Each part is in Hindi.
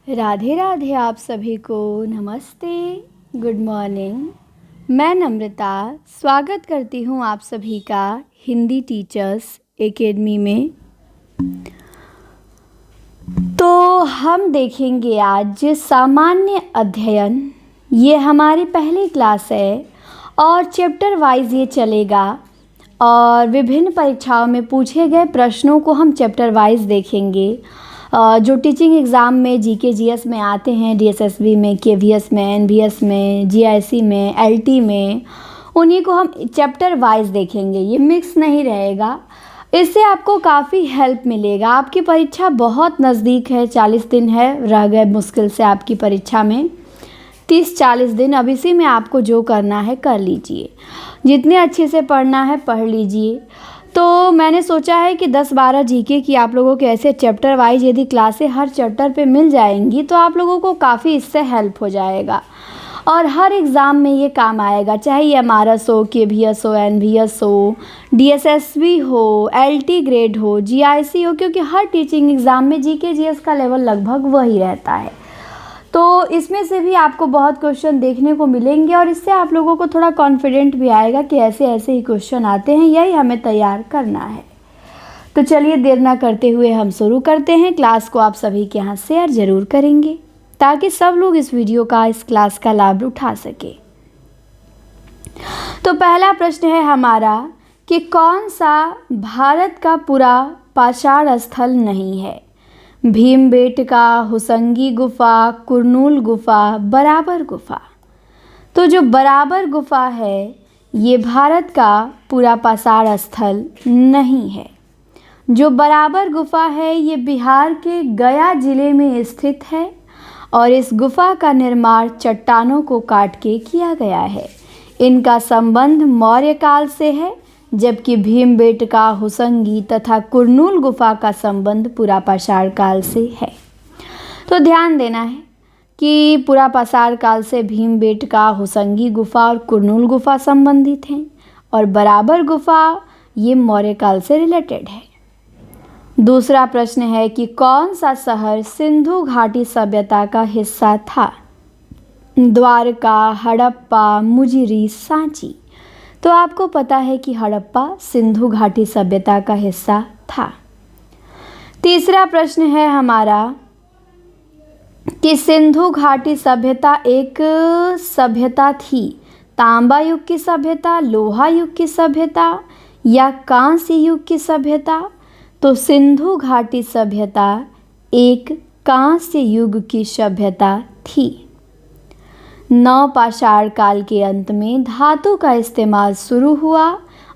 राधे राधे आप सभी को नमस्ते, गुड मॉर्निंग। मैं नम्रता स्वागत करती हूँ आप सभी का हिंदी टीचर्स एकेडमी में। तो हम देखेंगे आज सामान्य अध्ययन, ये हमारी पहली क्लास है और चैप्टर वाइज ये चलेगा और विभिन्न परीक्षाओं में पूछे गए प्रश्नों को हम चैप्टर वाइज देखेंगे। जो टीचिंग एग्ज़ाम में जीके जीएस में आते हैं, डीएसएसबी में, केवीएस में, एनवीएस में, जीआईसी में, एलटी में, उन्हीं को हम चैप्टर वाइज देखेंगे। ये मिक्स नहीं रहेगा। इससे आपको काफ़ी हेल्प मिलेगा। आपकी परीक्षा बहुत नज़दीक है, 40 दिन है रह गए मुश्किल से आपकी परीक्षा में, 30-40 दिन। अब इसी में आपको जो करना है कर लीजिए, जितने अच्छे से पढ़ना है पढ़ लीजिए। तो मैंने सोचा है कि 10-12 जीके की आप लोगों के ऐसे चैप्टर वाइज यदि क्लासें हर चैप्टर पे मिल जाएंगी तो आप लोगों को काफ़ी इससे हेल्प हो जाएगा और हर एग्ज़ाम में ये काम आएगा, चाहे ये एमआरएस हो, केवीएस हो, एनवीएस हो, डीएसएसबी हो, एलटी ग्रेड हो, जीआईसी हो, क्योंकि हर टीचिंग एग्ज़ाम में जीके जीएस का लेवल लगभग वही रहता है। तो इसमें से भी आपको बहुत क्वेश्चन देखने को मिलेंगे और इससे आप लोगों को थोड़ा कॉन्फिडेंट भी आएगा कि ऐसे ऐसे ही क्वेश्चन आते हैं, यही हमें तैयार करना है। तो चलिए देर ना करते हुए हम शुरू करते हैं। क्लास को आप सभी के यहाँ शेयर ज़रूर करेंगे ताकि सब लोग इस वीडियो का, इस क्लास का लाभ उठा सके। तो पहला प्रश्न है हमारा कि कौन सा भारत का पूरा पाषाण स्थल नहीं है? भीमबेटका, हुसंगी गुफा, कुरनूल गुफा, बराबर गुफा। तो जो बराबर गुफा है ये भारत का पूरा पाषाण स्थल नहीं है। जो बराबर गुफा है ये बिहार के गया जिले में स्थित है और इस गुफा का निर्माण चट्टानों को काट के किया गया है। इनका संबंध मौर्य काल से है, जबकि भीमबेटका, हुसंगी तथा कुरनूल गुफा का संबंध पूरा पाषाण काल से है। तो ध्यान देना है कि पूरा पाषाण काल से भीमबेटका, हुसंगी गुफा और कुरनूल गुफा संबंधित हैं और बराबर गुफा ये मौर्य काल से रिलेटेड है। दूसरा प्रश्न है कि कौन सा शहर सिंधु घाटी सभ्यता का हिस्सा था? द्वारका, हड़प्पा, मुजिरी, सांची। तो आपको पता है कि हड़प्पा सिंधु घाटी सभ्यता का हिस्सा था। तीसरा प्रश्न है हमारा कि सिंधु घाटी सभ्यता एक सभ्यता थी, तांबा युग की सभ्यता, लोहा युग की सभ्यता या कांस्य युग की सभ्यता? तो सिंधु घाटी सभ्यता एक कांस्य युग की सभ्यता थी। नवपाषाण काल के अंत में धातु का इस्तेमाल शुरू हुआ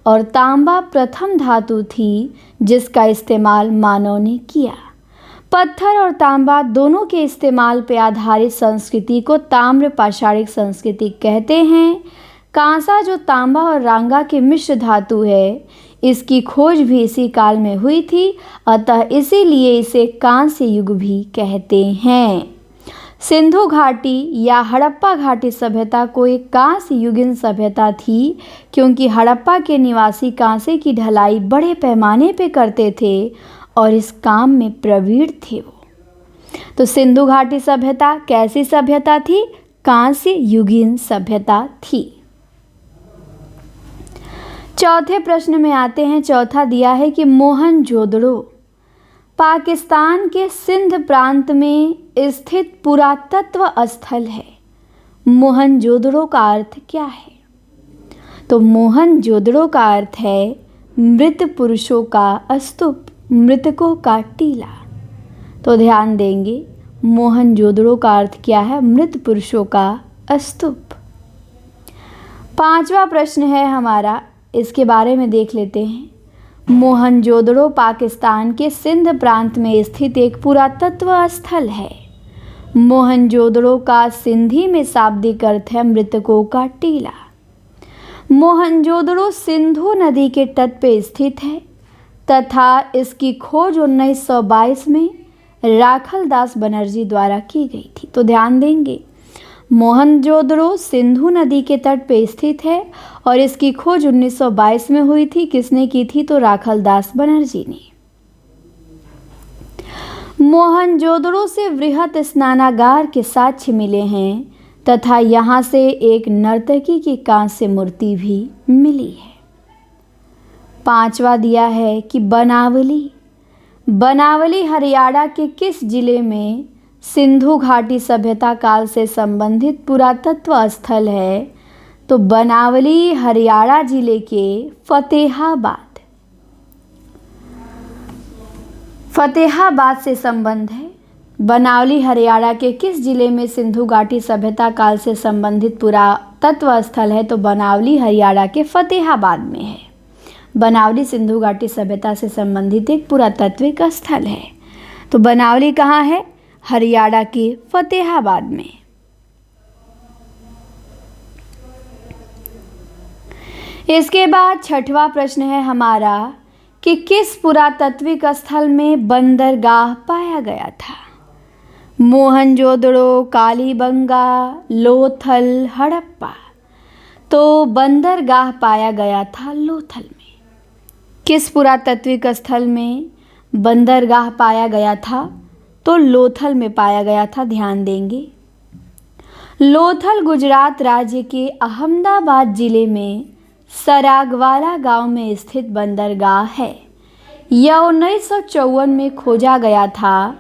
और तांबा प्रथम धातु थी जिसका इस्तेमाल मानव ने किया। पत्थर और तांबा दोनों के इस्तेमाल पर आधारित संस्कृति को ताम्र पाषाणिक संस्कृति कहते हैं। कांसा जो तांबा और रांगा के मिश्र धातु है, इसकी खोज भी इसी काल में हुई थी, अतः इसीलिए इसे कांस्य युग भी कहते हैं। सिंधु घाटी या हड़प्पा घाटी सभ्यता को एक कांस्य युगीन सभ्यता थी क्योंकि हड़प्पा के निवासी कांसे की ढलाई बड़े पैमाने पे करते थे और इस काम में प्रवीण थे वो। तो सिंधु घाटी सभ्यता कैसी सभ्यता थी? कांस्य युगीन सभ्यता थी। चौथे प्रश्न में आते हैं। चौथा दिया है कि मोहनजोदड़ो पाकिस्तान के सिंध प्रांत में स्थित पुरातत्व स्थल है। मोहनजोदड़ो का अर्थ क्या है? तो मोहनजोदड़ो का अर्थ है मृत पुरुषों का स्तूप, मृतकों का टीला। तो ध्यान देंगे, मोहनजोदड़ो का अर्थ क्या है? मृत पुरुषों का स्तूप। पांचवा प्रश्न है हमारा, इसके बारे में देख लेते हैं। मोहनजोदड़ो पाकिस्तान के सिंध प्रांत में स्थित एक पुरातत्व स्थल है। मोहनजोदड़ो का सिंधी में शाब्दिक अर्थ है मृतकों का टीला। मोहनजोदड़ो सिंधु नदी के तट पर स्थित है तथा इसकी खोज 1922 में राखल दास बनर्जी द्वारा की गई थी। तो ध्यान देंगे, मोहनजोदड़ो सिंधु नदी के तट पर स्थित है और इसकी खोज 1922 में हुई थी। किसने की थी? तो राखल दास बनर्जी ने। मोहनजोदड़ो से वृहत स्नानागार के साक्ष्य मिले हैं तथा यहाँ से एक नर्तकी की कांस्य मूर्ति भी मिली है। 5वां दिया है कि बनावली। बनावली हरियाणा के किस जिले में सिंधु घाटी सभ्यता काल से संबंधित पुरातत्व स्थल है? तो बनावली हरियाणा जिले के फतेहाबाद से संबंध है। बनावली हरियाणा के किस जिले में सिंधु घाटी सभ्यता काल से संबंधित पुरातत्व स्थल है? तो बनावली हरियाणा के फतेहाबाद में है। बनावली सिंधु घाटी सभ्यता से संबंधित एक पुरातात्विक स्थल है। तो बनावली कहाँ है? हरियाणा के फतेहाबाद में। इसके बाद 6वां प्रश्न है हमारा कि किस पुरातात्विक स्थल में बंदरगाह पाया गया था? मोहनजोदड़ो, कालीबंगा, लोथल, हड़प्पा। तो बंदरगाह पाया गया था लोथल में। किस पुरातात्विक स्थल में बंदरगाह पाया गया था? तो लोथल में पाया गया था। ध्यान देंगे, लोथल गुजरात राज्य के अहमदाबाद जिले में सरागवाला गांव में स्थित बंदरगाह है। यह 1954 में खोजा गया था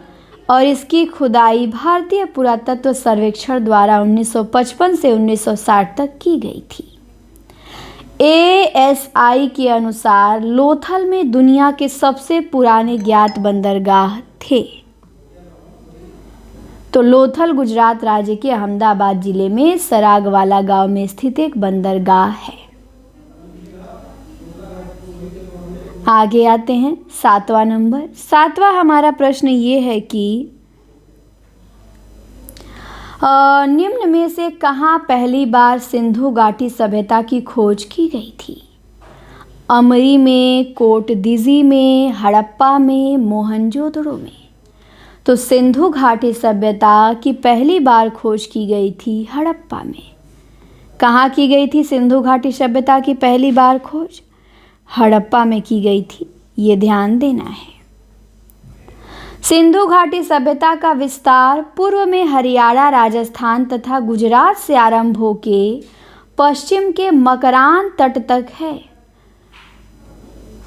और इसकी खुदाई भारतीय पुरातत्व सर्वेक्षण द्वारा 1955 से 1960 तक की गई थी। ASI के अनुसार लोथल में दुनिया के सबसे पुराने ज्ञात बंदरगाह थे। तो लोथल गुजरात राज्य के अहमदाबाद जिले में सरागवाला गांव में स्थित एक बंदरगाह है। आगे आते हैं 7वां नंबर। 7वां हमारा प्रश्न ये है कि निम्न में से कहाँ पहली बार सिंधु घाटी सभ्यता की खोज की गई थी? अमरी में, कोटदीजी में, हड़प्पा में, मोहनजोदड़ो में। तो सिंधु घाटी सभ्यता की पहली बार खोज की गई थी हड़प्पा में। कहाँ की गई थी सिंधु घाटी सभ्यता की पहली बार खोज? हड़प्पा में की गई थी। ये ध्यान देना है। सिंधु घाटी सभ्यता का विस्तार पूर्व में हरियाणा, राजस्थान तथा गुजरात से आरंभ होकर पश्चिम के मकरान तट तक है।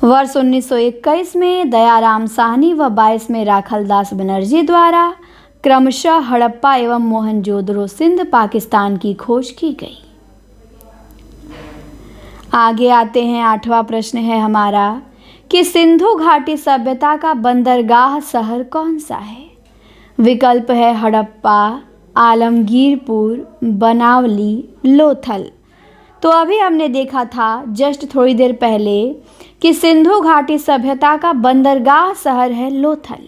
वर्ष 1921 में दयाराम साहनी व 22 में राखलदास बनर्जी द्वारा क्रमशः हड़प्पा एवं मोहनजोदड़ो सिंध पाकिस्तान की खोज की गई। आगे आते हैं 8वां प्रश्न है हमारा कि सिंधु घाटी सभ्यता का बंदरगाह शहर कौन सा है? विकल्प है हड़प्पा, आलमगीरपुर, बनावली, लोथल। तो अभी हमने देखा था जस्ट थोड़ी देर पहले कि सिंधु घाटी सभ्यता का बंदरगाह शहर है लोथल,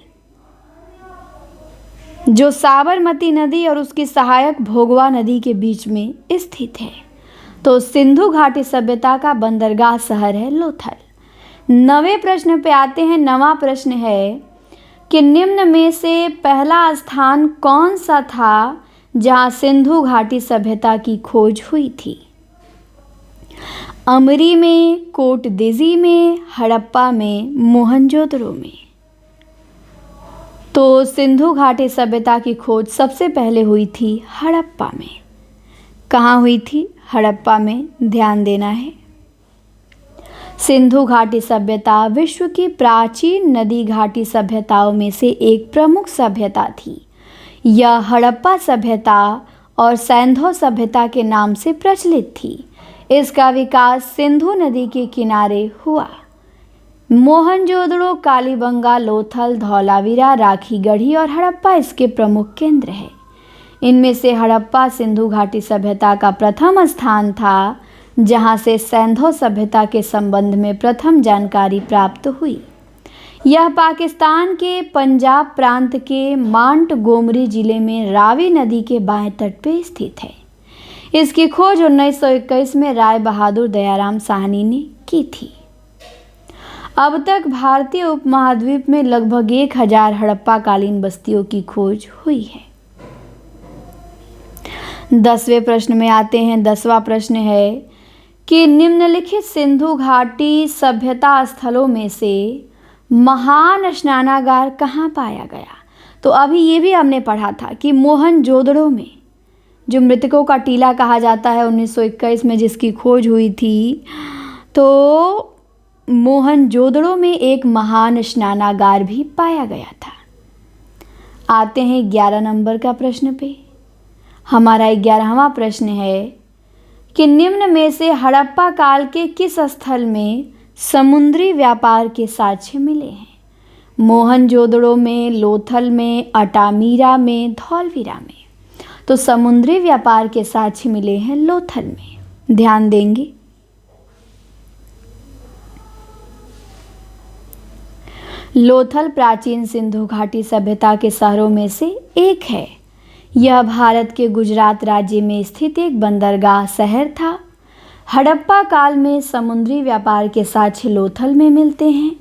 जो साबरमती नदी और उसकी सहायक भोगवा नदी के बीच में स्थित है। तो सिंधु घाटी सभ्यता का बंदरगाह शहर है लोथल। 9वें प्रश्न पे आते हैं। 9वां प्रश्न है कि निम्न में से पहला स्थान कौन सा था जहां सिंधु घाटी सभ्यता की खोज हुई थी? अमरी में, कोटदीजी में, हड़प्पा में, मोहनजोदड़ो में। तो सिंधु घाटी सभ्यता की खोज सबसे पहले हुई थी हड़प्पा में। कहाँ हुई थी? हड़प्पा में। ध्यान देना है। सिंधु घाटी सभ्यता विश्व की प्राचीन नदी घाटी सभ्यताओं में से एक प्रमुख सभ्यता थी। यह हड़प्पा सभ्यता और सैंधो सभ्यता के नाम से प्रचलित थी। इसका विकास सिंधु नदी के किनारे हुआ। मोहनजोदड़ो, कालीबंगा, लोथल, धौलावीरा, राखीगढ़ी और हड़प्पा इसके प्रमुख केंद्र हैं। इनमें से हड़प्पा सिंधु घाटी सभ्यता का प्रथम स्थान था जहां से सैंधो सभ्यता के संबंध में प्रथम जानकारी प्राप्त हुई। यह पाकिस्तान के पंजाब प्रांत के मांटगोमरी जिले में रावी नदी के बाएं तट पर स्थित है। इसकी खोज 1921 में राय बहादुर दयाराम साहनी ने की थी। अब तक भारतीय उपमहाद्वीप में लगभग 1000 हड़प्पा कालीन बस्तियों की खोज हुई है। 10वें प्रश्न में आते हैं। 10वां प्रश्न है कि निम्नलिखित सिंधु घाटी सभ्यता स्थलों में से महान स्नानागार कहाँ पाया गया? तो अभी ये भी हमने पढ़ा था कि मोहनजोदड़ो में जो मृतकों का टीला कहा जाता है 1921 में जिसकी खोज हुई थी, तो मोहनजोदड़ो में एक महान स्नानागार भी पाया गया था। आते हैं 11 नंबर का प्रश्न पे। हमारा 11वां प्रश्न है कि निम्न में से हड़प्पा काल के किस स्थल में समुद्री व्यापार के साक्ष्य मिले हैं? मोहनजोदड़ो में, लोथल में, अटामीरा में, धौलवीरा में। तो समुद्री व्यापार के साक्ष्य मिले हैं लोथल में। ध्यान देंगे। लोथल प्राचीन सिंधु घाटी सभ्यता के शहरों में से एक है। यह भारत के गुजरात राज्य में स्थित एक बंदरगाह शहर था। हड़प्पा काल में समुद्री व्यापार के साक्ष्य लोथल में मिलते हैं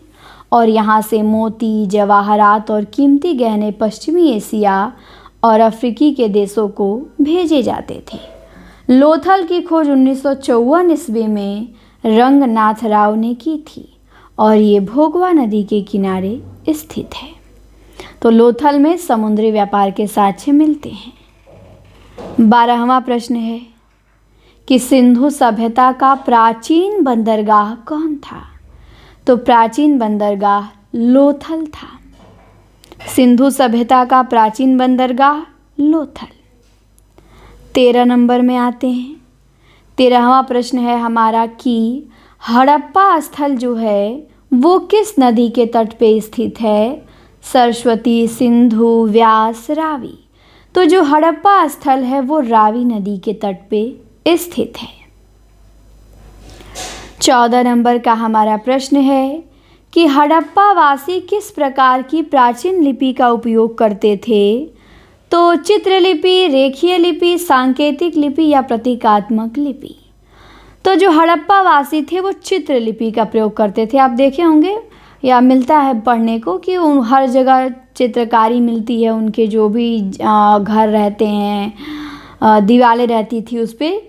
और यहाँ से मोती, जवाहरात और कीमती गहने पश्चिमी एशिया और अफ्रीकी के देशों को भेजे जाते थे। लोथल की खोज 1954 ईस्वी में रंगनाथ राव ने की थी और ये भोगवा नदी के किनारे स्थित है। तो लोथल में समुद्री व्यापार के साक्ष्य मिलते हैं। 12वां प्रश्न है कि सिंधु सभ्यता का प्राचीन बंदरगाह कौन था? तो प्राचीन बंदरगाह लोथल था। सिंधु सभ्यता का प्राचीन बंदरगाह लोथल। 13 नंबर में आते हैं। 13वां प्रश्न है हमारा कि हड़प्पा स्थल जो है वो किस नदी के तट पे स्थित है? सरस्वती, सिंधु, व्यास, रावी। तो जो हड़प्पा स्थल है वो रावी नदी के तट पे स्थित है। 14 नंबर का हमारा प्रश्न है कि हड़प्पा वासी किस प्रकार की प्राचीन लिपि का उपयोग करते थे? तो चित्रलिपि, रेखीय लिपि, सांकेतिक लिपि या प्रतीकात्मक लिपि। तो जो हड़प्पा वासी थे वो चित्रलिपि का प्रयोग करते थे। आप देखे होंगे या मिलता है पढ़ने को कि हर जगह चित्रकारी मिलती है। उनके जो भी घर रहते हैं, दीवारें रहती थी, उस पर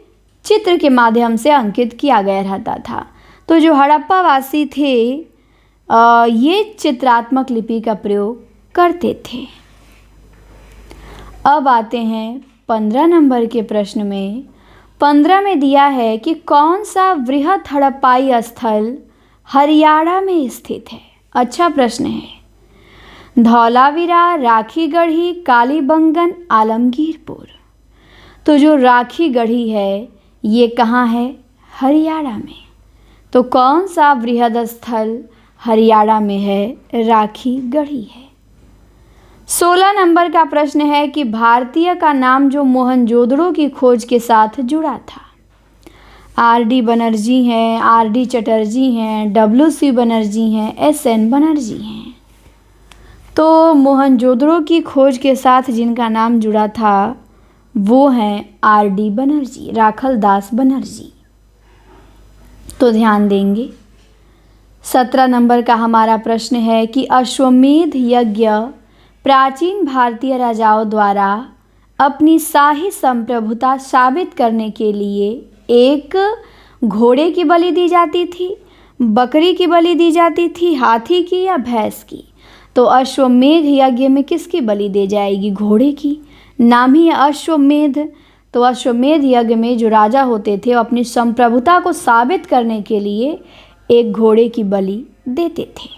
चित्र के माध्यम से अंकित किया गया रहता था। तो जो हड़प्पा वासी थे ये चित्रात्मक लिपि का प्रयोग करते थे। अब आते हैं 15 नंबर के प्रश्न में। 15 में दिया है कि कौन सा वृहत हड़प्पाई स्थल हरियाणा में स्थित है? अच्छा प्रश्न है। धौलावीरा, राखीगढ़ी, कालीबंगन, आलमगीरपुर। तो जो राखीगढ़ी है ये कहाँ है? हरियाणा में। तो कौन सा वृहद स्थल हरियाणा में है? राखीगढ़ी है। 16 नंबर का प्रश्न है कि भारतीय का नाम जो मोहनजोदड़ो की खोज के साथ जुड़ा था। आर.डी. बनर्जी हैं, आर.डी. चटर्जी हैं, W.C. बनर्जी हैं, S.N. बनर्जी हैं। तो मोहनजोदड़ो की खोज के साथ जिनका नाम जुड़ा था वो हैं आर.डी. बनर्जी, राखल दास बनर्जी। तो ध्यान देंगे। 17 नंबर का हमारा प्रश्न है कि अश्वमेध यज्ञ प्राचीन भारतीय राजाओं द्वारा अपनी शाही संप्रभुता साबित करने के लिए एक घोड़े की बलि दी जाती थी, बकरी की बलि दी जाती थी, हाथी की या भैंस की? तो अश्वमेध यज्ञ में किसकी बलि दी जाएगी? घोड़े की। नाम ही है अश्वमेध। तो अश्वमेध यज्ञ में जो राजा होते थे वो अपनी संप्रभुता को साबित करने के लिए एक घोड़े की बलि देते थे।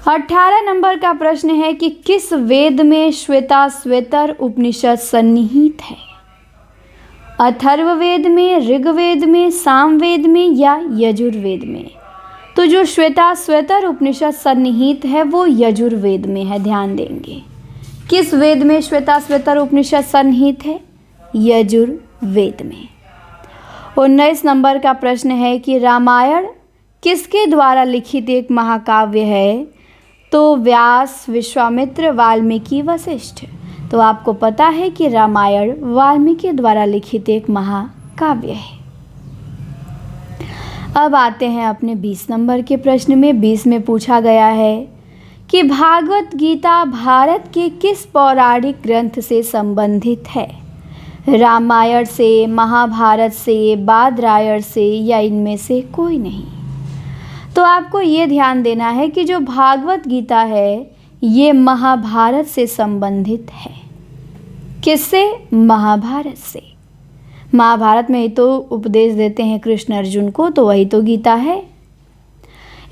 18 नंबर का प्रश्न है कि किस वेद में श्वेताश्वेतर उपनिषद सन्निहित है? अथर्ववेद में, ऋग्वेद में, सामवेद में या यजुर्वेद में? तो जो श्वेताश्वेतर उपनिषद सन्निहित है वो यजुर्वेद में है। ध्यान देंगे। किस वेद में श्वेताश्वेतर उपनिषद सन्निहित है? यजुर्वेद में। 19 नंबर का प्रश्न है कि रामायण किसके द्वारा लिखित एक महाकाव्य है? तो व्यास, विश्वामित्र, वाल्मीकि, वशिष्ठ। तो आपको पता है कि रामायण वाल्मीकि द्वारा लिखित एक महाकाव्य है। अब आते हैं अपने 20 नंबर के प्रश्न में। 20 में पूछा गया है कि भागवत गीता भारत के किस पौराणिक ग्रंथ से संबंधित है? रामायण से, महाभारत से, बादरायण से या इनमें से कोई नहीं? तो आपको ये ध्यान देना है कि जो भागवत गीता है ये महाभारत से संबंधित है। किससे? महाभारत से। महाभारत में ही तो उपदेश देते हैं कृष्ण अर्जुन को, तो वही तो गीता है।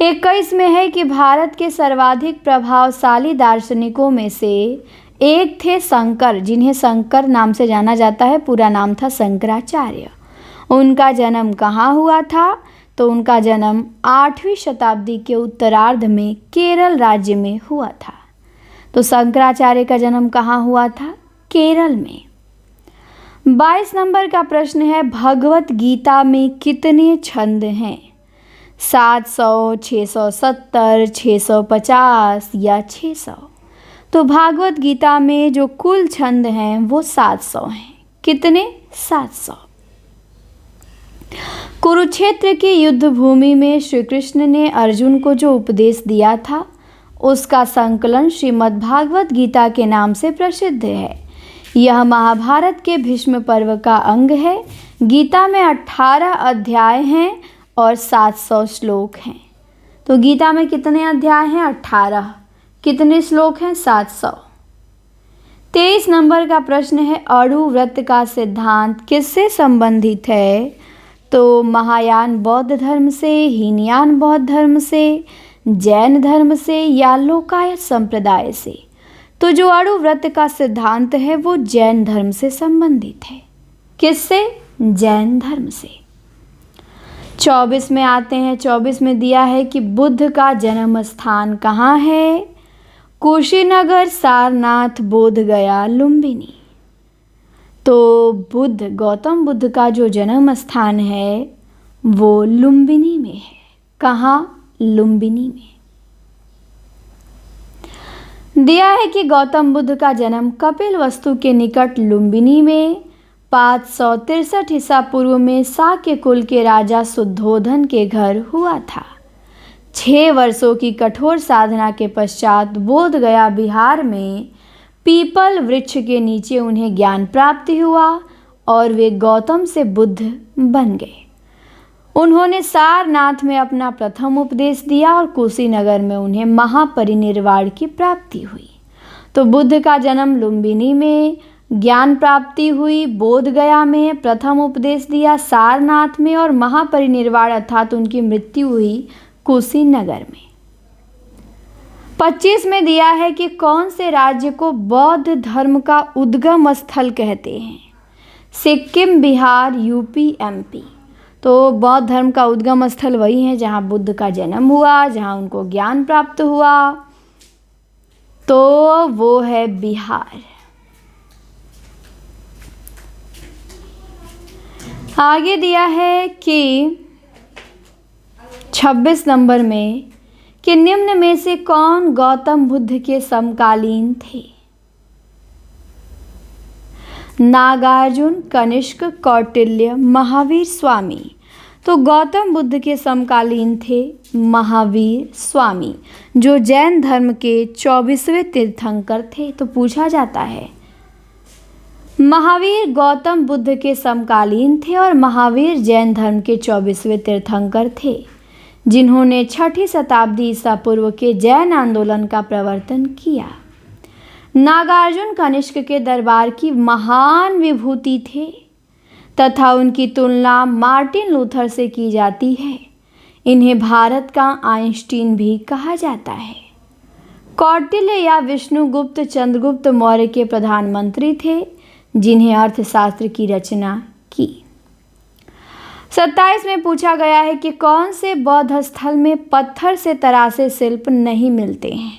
21 में है कि भारत के सर्वाधिक प्रभावशाली दार्शनिकों में से एक थे शंकर, जिन्हें शंकर नाम से जाना जाता है। पूरा नाम था शंकराचार्य। उनका जन्म कहाँ हुआ था? तो उनका जन्म 8वीं शताब्दी के उत्तरार्ध में केरल राज्य में हुआ था। तो शंकराचार्य का जन्म कहाँ हुआ था? केरल में। 22 नंबर का प्रश्न है, भगवत गीता में कितने छंद हैं? 700, 670, 650 या 600? तो भागवत गीता में जो कुल छंद हैं वो 700 हैं। कितने? 700। कुरुक्षेत्र की युद्ध भूमि में श्री कृष्ण ने अर्जुन को जो उपदेश दिया था उसका संकलन श्रीमद् भागवत गीता के नाम से प्रसिद्ध है। यह महाभारत के भीष्म पर्व का अंग है। गीता में 18 अध्याय हैं और 700 श्लोक हैं। तो गीता में कितने अध्याय हैं? 18। कितने श्लोक हैं? 700। 23 नंबर का प्रश्न है, अणु व्रत का सिद्धांत किससे संबंधित है? तो महायान बौद्ध धर्म से, हीनयान बौद्ध धर्म से, जैन धर्म से या लोकायत संप्रदाय से? तो जो अणु व्रत का सिद्धांत है वो जैन धर्म से संबंधित है। किससे? जैन धर्म से। 24 में आते हैं। 24 में दिया है कि बुद्ध का जन्म स्थान कहाँ है? कुशीनगर, सारनाथ, बोध गया, लुम्बिनी। तो बुद्ध, गौतम बुद्ध का जो जन्म स्थान है वो लुम्बिनी में है। कहाँ? लुम्बिनी में। दिया है कि गौतम बुद्ध का जन्म कपिलवस्तु के निकट लुम्बिनी में 563 ईसा पूर्व में शाक्य कुल के राजा शुद्धोधन के घर हुआ था। 6 वर्षों की कठोर साधना के पश्चात बोध गया बिहार में पीपल वृक्ष के नीचे उन्हें ज्ञान प्राप्ति हुआ और वे गौतम से बुद्ध बन गए। उन्होंने सारनाथ में अपना प्रथम उपदेश दिया और कुशीनगर में उन्हें महापरिनिर्वाण की प्राप्ति हुई। तो बुद्ध का जन्म लुम्बिनी में, ज्ञान प्राप्ति हुई बोध गया में, प्रथम उपदेश दिया सारनाथ में और महापरिनिर्वाण अर्थात उनकी मृत्यु हुई कुशीनगर में। 25 में दिया है कि कौन से राज्य को बौद्ध धर्म का उद्गम स्थल कहते हैं? Sikkim, Bihar, UP, MP. तो बौद्ध धर्म का उद्गम स्थल वही है जहाँ बुद्ध का जन्म हुआ, जहाँ उनको ज्ञान प्राप्त हुआ, तो वो है बिहार। आगे दिया है कि 26 नंबर में कि निम्न में से कौन गौतम बुद्ध के समकालीन थे? नागार्जुन, कनिष्क, कौटिल्य, महावीर स्वामी। तो गौतम बुद्ध के समकालीन थे महावीर स्वामी, जो जैन धर्म के 24वें तीर्थंकर थे। तो पूछा जाता है, महावीर गौतम बुद्ध के समकालीन थे और महावीर जैन धर्म के 24वें तीर्थंकर थे, जिन्होंने 6ठी शताब्दी ईसा पूर्व के जैन आंदोलन का प्रवर्तन किया। नागार्जुन कनिष्क के दरबार की महान विभूति थे तथा उनकी तुलना मार्टिन लूथर से की जाती है। इन्हें भारत का आइंस्टीन भी कहा जाता है। कौटिल्य या विष्णुगुप्त चंद्रगुप्त मौर्य के प्रधानमंत्री थे, जिन्हें अर्थशास्त्र की रचना की। 27 में पूछा गया है कि कौन से बौद्ध स्थल में पत्थर से तरासे शिल्प नहीं मिलते हैं?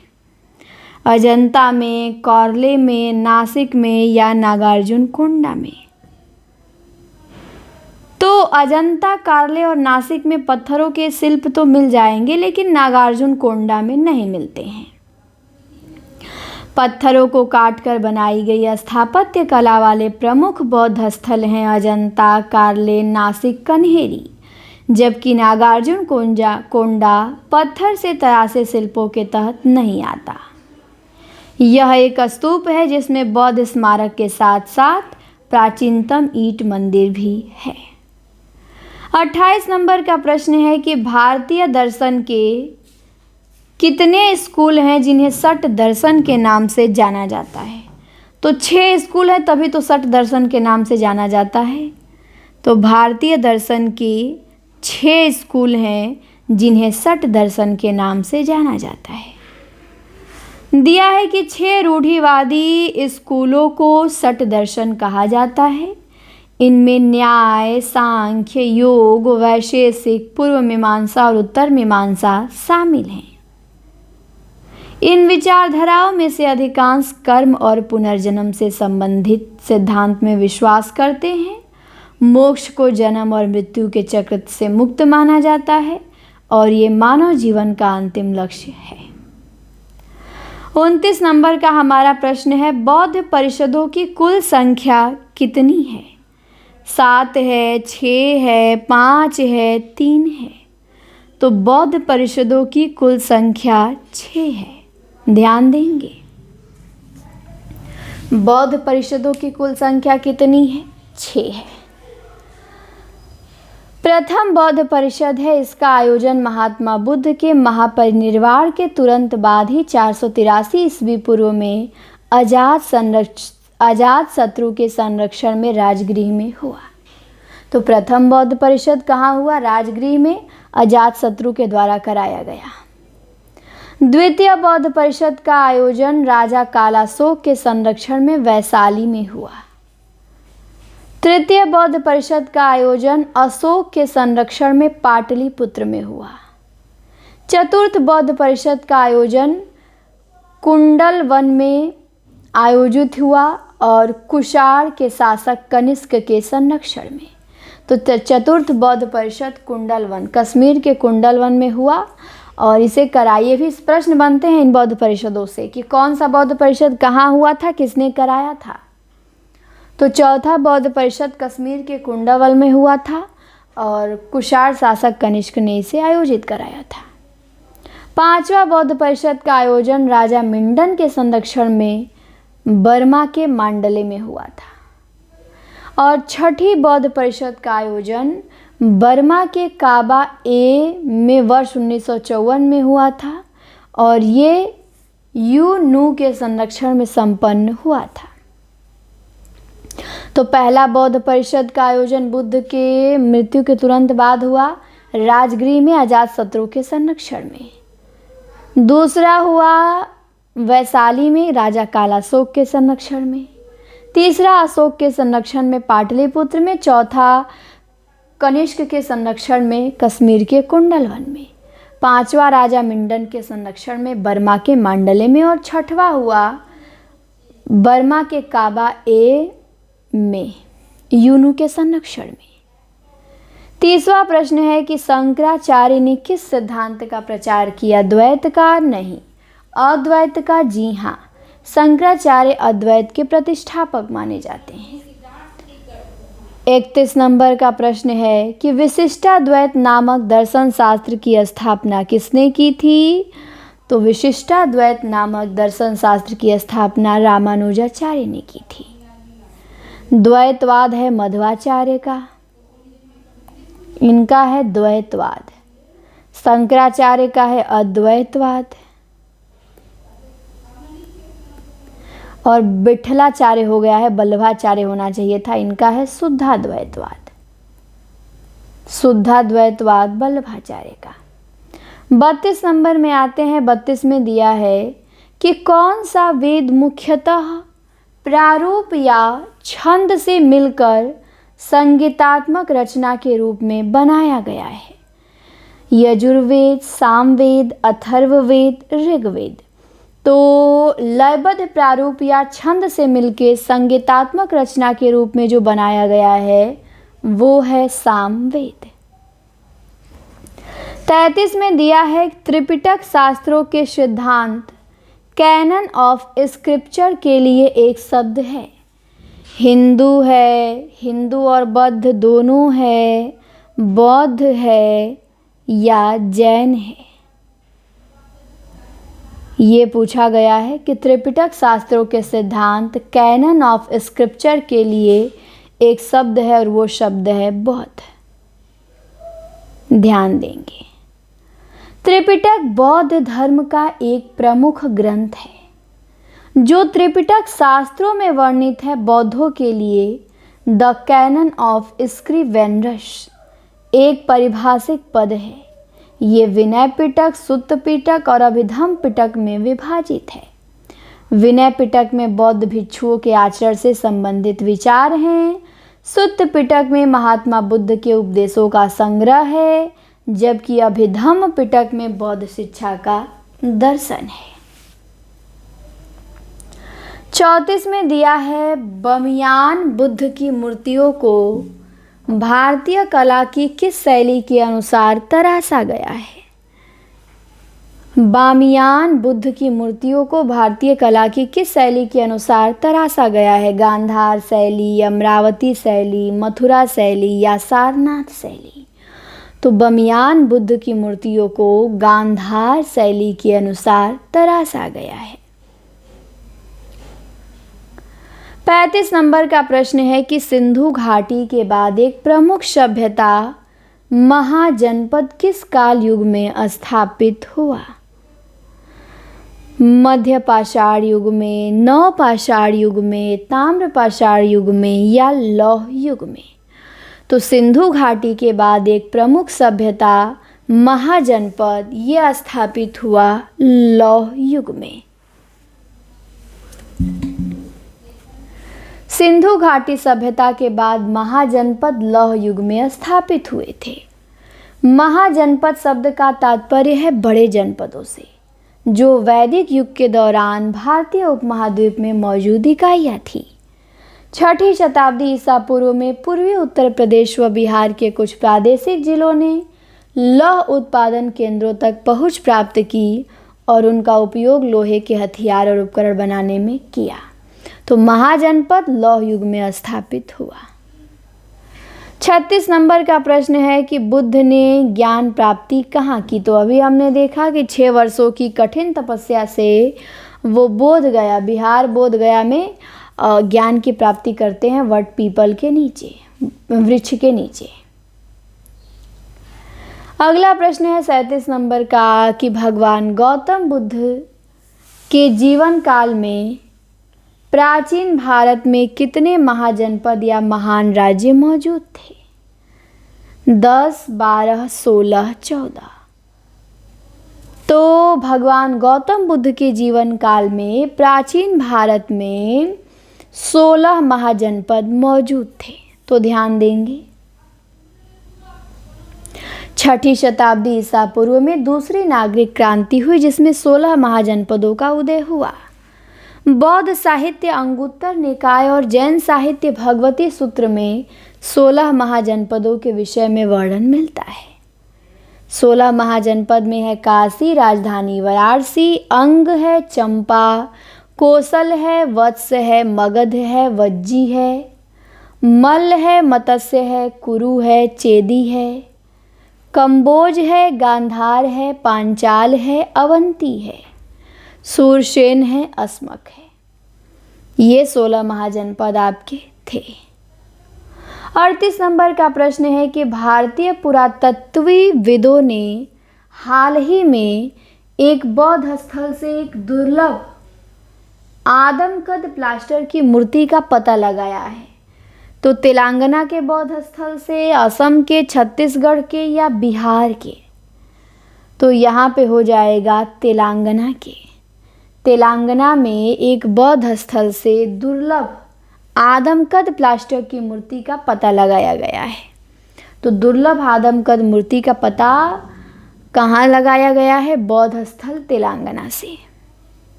अजंता में, कौरले में, नासिक में या नागार्जुन कोंडा में? तो अजंता, कार्ले और नासिक में पत्थरों के शिल्प तो मिल जाएंगे, लेकिन नागार्जुन कोंडा में नहीं मिलते हैं। पत्थरों को काटकर बनाई गई स्थापत्य कला वाले प्रमुख बौद्ध स्थल हैं अजंता, कार्ले, नासिक, कन्हेरी, जबकि नागार्जुन कोंडा पत्थर से तरासे शिल्पों के तहत नहीं आता। यह एक स्तूप है जिसमें बौद्ध स्मारक के साथ साथ प्राचीनतम ईंट मंदिर भी है। 28 नंबर का प्रश्न है कि भारतीय दर्शन के कितने स्कूल हैं जिन्हें षट दर्शन के नाम से जाना जाता है? तो 6 स्कूल है, तभी तो षट दर्शन के नाम से जाना जाता है। तो भारतीय दर्शन की 6 स्कूल हैं जिन्हें षट दर्शन के नाम से जाना जाता है। दिया है कि 6 रूढ़िवादी स्कूलों को षट दर्शन कहा जाता है। इनमें न्याय, सांख्य, योग, वैशेषिक, पूर्व मीमांसा और उत्तर मीमांसा शामिल हैं। इन विचारधाराओं में से अधिकांश कर्म और पुनर्जन्म से संबंधित सिद्धांत में विश्वास करते हैं। मोक्ष को जन्म और मृत्यु के चक्र से मुक्त माना जाता है और ये मानव जीवन का अंतिम लक्ष्य है। 29 नंबर का हमारा प्रश्न है, बौद्ध परिषदों की कुल संख्या कितनी है? 7 है, 6 है, 5 है, 3 है। तो बौद्ध परिषदों की कुल संख्या 6 है। ध्यान देंगे, बौद्ध परिषदों की कुल संख्या कितनी है? 6 है। प्रथम बौद्ध परिषद है, इसका आयोजन महात्मा बुद्ध के महापरिनिर्वाण के तुरंत बाद ही 483 ईस्वी पूर्व में अजात शत्रु के संरक्षण में राजगृह में हुआ। तो प्रथम बौद्ध परिषद कहाँ हुआ? राजगृह में अजात शत्रु के द्वारा कराया गया। द्वितीय बौद्ध परिषद का आयोजन राजा कालाशोक के संरक्षण में वैशाली में हुआ। तृतीय बौद्ध परिषद का आयोजन अशोक के संरक्षण में पाटलिपुत्र में हुआ। चतुर्थ बौद्ध परिषद का आयोजन कुंडल वन में आयोजित हुआ और कुषाण के शासक कनिष्क के संरक्षण में। तो चतुर्थ बौद्ध परिषद कुंडल वन, कश्मीर के कुंडल वन में हुआ। और इसे कराइए भी प्रश्न बनते हैं इन बौद्ध परिषदों से कि कौन सा बौद्ध परिषद कहाँ हुआ था, किसने कराया था। तो चौथा बौद्ध परिषद कश्मीर के कुंडल में हुआ था और कुषाण शासक कनिष्क ने इसे आयोजित कराया था। पांचवा बौद्ध परिषद का आयोजन राजा मिंडन के संरक्षण में बर्मा के मांडले में हुआ था। और छठी बौद्ध परिषद का आयोजन बर्मा के काबा ए में वर्ष 1954 में हुआ था और ये यू नू के संरक्षण में संपन्न हुआ था। तो पहला बौद्ध परिषद का आयोजन बुद्ध के मृत्यु के तुरंत बाद हुआ राजगृह में अजात शत्रु के संरक्षण में। दूसरा हुआ वैशाली में राजा कालाशोक के संरक्षण में। तीसरा अशोक के संरक्षण में पाटलिपुत्र में। चौथा कनिष्क के संरक्षण में कश्मीर के कुंडल वन में। पांचवा राजा मिंडन के संरक्षण में बर्मा के मांडले में। और छठवा हुआ बर्मा के काबा ए में यूनू के संरक्षण में। तीसवा प्रश्न है कि शंकराचार्य ने किस सिद्धांत का प्रचार किया? द्वैत का? नहीं। अद्वैत का? जी हाँ। शंकराचार्य अद्वैत के प्रतिष्ठापक माने जाते हैं। 31 नंबर का प्रश्न है कि विशिष्टाद्वैत नामक दर्शन शास्त्र की स्थापना किसने की थी? तो विशिष्टाद्वैत नामक दर्शन शास्त्र की स्थापना रामानुजाचार्य ने की थी। द्वैतवाद है मध्वाचार्य का, इनका है द्वैतवाद। शंकराचार्य का है अद्वैतवाद और विठलाचार्य हो गया है, बल्लभाचार्य होना चाहिए था, इनका है शुद्धाद्वैतवाद। शुद्धाद्वैतवाद बल्लभाचार्य का। 32 नंबर में आते हैं। 32 में दिया है कि कौन सा वेद मुख्यतः प्रारूप या छंद से मिलकर संगीतात्मक रचना के रूप में बनाया गया है? यजुर्वेद, सामवेद, अथर्ववेद, ऋग्वेद। तो लयबद्ध प्रारूप या छंद से मिलकर संगीतात्मक रचना के रूप में जो बनाया गया है वो है सामवेद। 33 में दिया है त्रिपिटक शास्त्रों के सिद्धांत कैनन ऑफ स्क्रिप्चर के लिए एक शब्द है। हिंदू है, हिंदू और बौद्ध दोनों है, बौद्ध है या जैन है? ये पूछा गया है कि त्रिपिटक शास्त्रों के सिद्धांत कैनन ऑफ स्क्रिप्चर के लिए एक शब्द है और वो शब्द है बौद्ध। ध्यान देंगे। त्रिपिटक बौद्ध धर्म का एक प्रमुख ग्रंथ है। जो त्रिपिटक शास्त्रों में वर्णित है, बौद्धों के लिए द कैनन ऑफ स्क्रिवेनरस एक पारिभाषिक पद है। ये विनय पिटक, सुत्त पिटक और अभिधम्म पिटक में विभाजित है। विनय पिटक में बौद्ध भिक्षुओं के आचरण से संबंधित विचार हैं। सुत्त पिटक में महात्मा बुद्ध के उपदेशों का संग्रह है, जबकि अभिधम्म पिटक में बौद्ध शिक्षा का दर्शन है। 34 में दिया है, बामियान बुद्ध की मूर्तियों को भारतीय कला की किस शैली के अनुसार तराशा गया है? बामियान बुद्ध की मूर्तियों को भारतीय कला की किस शैली के अनुसार तराशा गया है? गांधार शैली, अमरावती शैली, मथुरा शैली या सारनाथ शैली? तो बामियान बुद्ध की मूर्तियों को गांधार शैली के अनुसार तराशा गया है। 35 नंबर का प्रश्न है कि सिंधु घाटी के बाद एक प्रमुख सभ्यता महाजनपद किस काल युग में स्थापित हुआ? मध्य पाषाण युग में, नवपाषाण युग में, ताम्रपाषाण युग में या लौह युग में? तो सिंधु घाटी के बाद एक प्रमुख सभ्यता महाजनपद ये स्थापित हुआ लौह युग में। सिंधु घाटी सभ्यता के बाद महाजनपद लौह युग में स्थापित हुए थे। महाजनपद शब्द का तात्पर्य है बड़े जनपदों से, जो वैदिक युग के दौरान भारतीय उपमहाद्वीप में मौजूद इकाइयाँ थी। 6ठी शताब्दी ईसा पूर्व में पूर्वी उत्तर प्रदेश व बिहार के कुछ प्रादेशिक जिलों ने लौह उत्पादन केंद्रों तक पहुंच प्राप्त की और उनका उपयोग लोहे के हथियार और उपकरण बनाने में किया। तो महाजनपद लौह युग में स्थापित हुआ। 36 नंबर का प्रश्न है कि बुद्ध ने ज्ञान प्राप्ति कहाँ की? तो अभी हमने देखा कि 6 वर्षों की कठिन तपस्या से वो बोध गया, बिहार बोध गया में ज्ञान की प्राप्ति करते हैं वट पीपल के नीचे, वृक्ष के नीचे। अगला प्रश्न है 37 नंबर का कि भगवान गौतम बुद्ध के जीवन काल में प्राचीन भारत में कितने महाजनपद या महान राज्य मौजूद थे? 10, 12, 16, 14। तो भगवान गौतम बुद्ध के जीवन काल में प्राचीन भारत में 16 महाजनपद मौजूद थे। तो ध्यान देंगे। 6ठी शताब्दी ईसा पूर्व में दूसरी नागरिक क्रांति हुई, जिसमें 16 महाजनपदों का उदय हुआ। बौद्ध साहित्य अंगुत्तर निकाय और जैन साहित्य भगवती सूत्र में 16 महाजनपदों के विषय में वर्णन मिलता है। 16 महाजनपद में है काशी राजधानी वाराणसी, अंग है चंपा, कौशल है, वत्स है, मगध है, वज्जी है, मल्ल है, मत्स्य है, कुरु है, चेदी है, कंबोज है, गांधार है, पांचाल है, अवंती है, सूरसेन है, अस्मक है। ये 16 महाजनपद आपके थे। 38 नंबर का प्रश्न है कि भारतीय पुरातत्वविदों ने हाल ही में एक बौद्ध स्थल से एक दुर्लभ आदमकद प्लास्टर की मूर्ति का पता लगाया है। तो तेलंगाना के बौद्ध स्थल से, असम के, छत्तीसगढ़ के या बिहार के? तो यहाँ पे हो जाएगा तेलंगाना के। तेलंगाना में एक बौद्ध स्थल से दुर्लभ आदमकद प्लास्टर की मूर्ति का पता लगाया गया है। तो दुर्लभ आदमकद मूर्ति का पता कहाँ लगाया गया है? बौद्ध स्थल तेलंगाना से।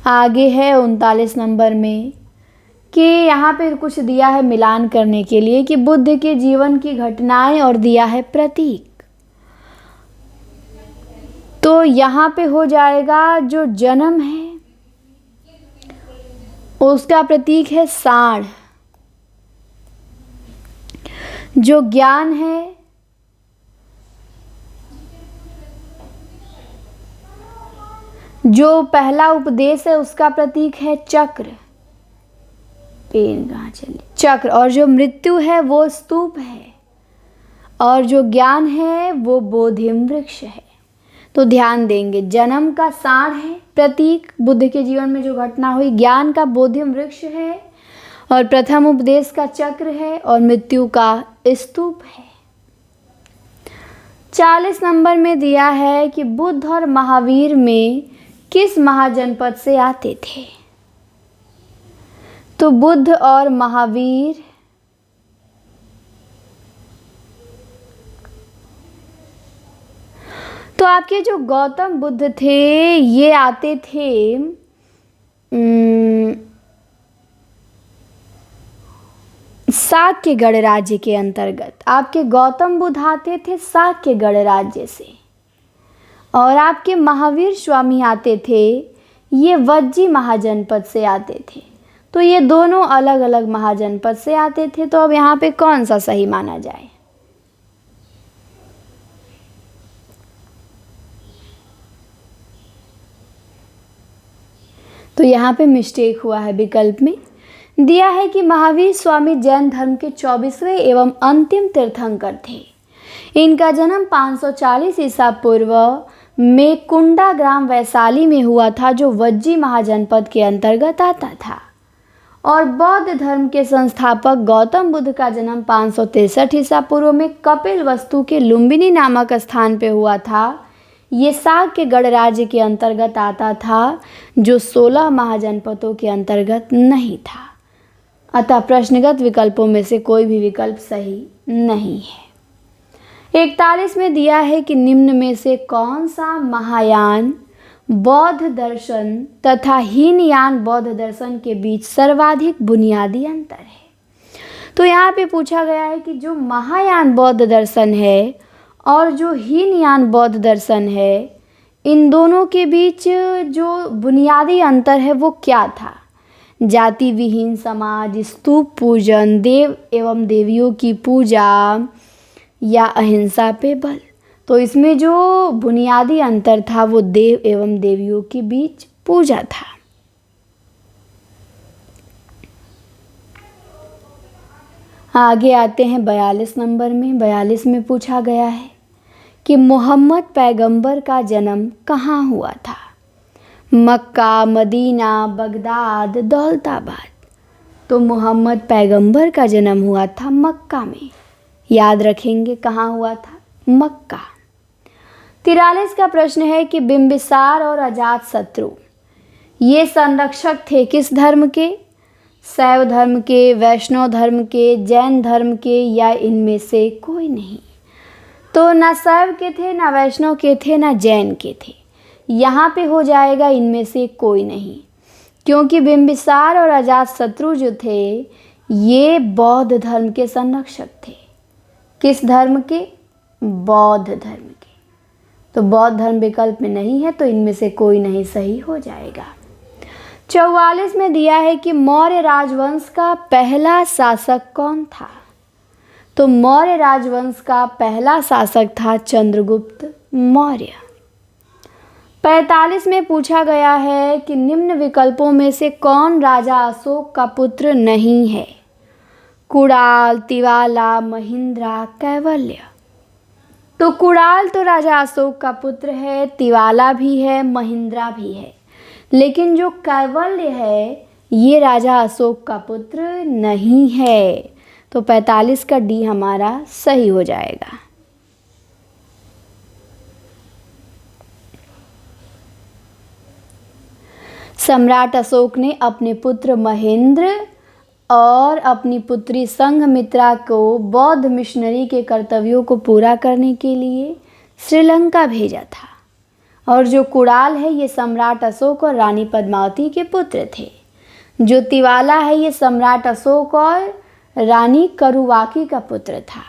आगे है 39 नंबर में कि यहाँ पे कुछ दिया है मिलान करने के लिए कि बुद्ध के जीवन की घटनाएं और दिया है प्रतीक। तो यहाँ पे हो जाएगा जो जन्म है उसका प्रतीक है सांड, जो ज्ञान है जो पहला उपदेश है उसका प्रतीक है चक्र, चक्र, और जो मृत्यु है वो स्तूप है, और जो ज्ञान है वो बोधिम वृक्ष है। तो ध्यान देंगे, जन्म का सार है, प्रतीक बुद्ध के जीवन में जो घटना हुई, ज्ञान का बोधिम वृक्ष है, और प्रथम उपदेश का चक्र है, और मृत्यु का स्तूप है। 40 नंबर में दिया है कि बुद्ध और महावीर में किस महाजनपद से आते थे। तो बुद्ध और महावीर तो आपके जो गौतम बुद्ध थे ये आते थे साक्यगढ़ राज्य के अंतर्गत। आपके गौतम बुद्ध आते थे साक्यगढ़ राज्य से, और आपके महावीर स्वामी आते थे, ये वज्जी महाजनपद से आते थे। तो ये दोनों अलग अलग महाजनपद से आते थे। तो अब यहाँ पे कौन सा सही माना जाए? तो यहाँ पे मिस्टेक हुआ है। विकल्प में दिया है कि महावीर स्वामी जैन धर्म के 24वें एवं अंतिम तीर्थंकर थे। इनका जन्म 540 ईसा पूर्व में कुंडा ग्राम वैशाली में हुआ था, जो वज्जी महाजनपद के अंतर्गत आता था। और बौद्ध धर्म के संस्थापक गौतम बुद्ध का जन्म 563 ईसा पूर्व में कपिल वस्तु के लुम्बिनी नामक स्थान पे हुआ था। ये साक्यगढ़ राज्य के अंतर्गत आता था, जो 16 महाजनपदों के अंतर्गत नहीं था। अतः प्रश्नगत विकल्पों में से कोई भी विकल्प सही नहीं है। 41 में दिया है कि निम्न में से कौन सा महायान बौद्ध दर्शन तथा हीनयान बौद्ध दर्शन के बीच सर्वाधिक बुनियादी अंतर है। तो यहाँ पे पूछा गया है कि जो महायान बौद्ध दर्शन है और जो हीनयान बौद्ध दर्शन है, इन दोनों के बीच जो बुनियादी अंतर है वो क्या था? जाति विहीन समाज, स्तूप पूजन, देव एवं देवियों की पूजा, या अहिंसा पे बल। तो इसमें जो बुनियादी अंतर था वो देव एवं देवियों के बीच पूजा था। आगे आते हैं 42 नंबर में। 42 में पूछा गया है कि मोहम्मद पैगंबर का जन्म कहाँ हुआ था? मक्का, मदीना, बगदाद, दौलताबाद। तो मोहम्मद पैगंबर का जन्म हुआ था मक्का में। याद रखेंगे कहाँ हुआ था? मक्का। 43 का प्रश्न है कि बिंबिसार और अजातशत्रु ये संरक्षक थे किस धर्म के? शैव धर्म के, वैष्णव धर्म के, जैन धर्म के, या इनमें से कोई नहीं। तो ना शैव के थे, ना वैष्णव के थे, ना जैन के थे। यहाँ पे हो जाएगा इनमें से कोई नहीं, क्योंकि बिंबिसार और अजातशत्रु जो थे ये बौद्ध धर्म के संरक्षक थे। किस धर्म के? बौद्ध धर्म के। तो बौद्ध धर्म विकल्प में नहीं है, तो इनमें से कोई नहीं सही हो जाएगा। 44 में दिया है कि मौर्य राजवंश का पहला शासक कौन था? तो मौर्य राजवंश का पहला शासक था चंद्रगुप्त मौर्य। 45 में पूछा गया है कि निम्न विकल्पों में से कौन राजा अशोक का पुत्र नहीं है? कुणाल, तिवाला, महिंद्रा, कैवल्य। तो कुणाल तो राजा अशोक का पुत्र है, तिवाला भी है, महिंद्रा भी है, लेकिन जो कैवल्य है ये राजा अशोक का पुत्र नहीं है। तो 45 का डी हमारा सही हो जाएगा। सम्राट अशोक ने अपने पुत्र महेंद्र और अपनी पुत्री संघमित्रा को बौद्ध मिशनरी के कर्तव्यों को पूरा करने के लिए श्रीलंका भेजा था। और जो कुणाल है ये सम्राट अशोक और रानी पद्मावती के पुत्र थे। जो तिवाला है ये सम्राट अशोक और रानी करुवाकी का पुत्र था।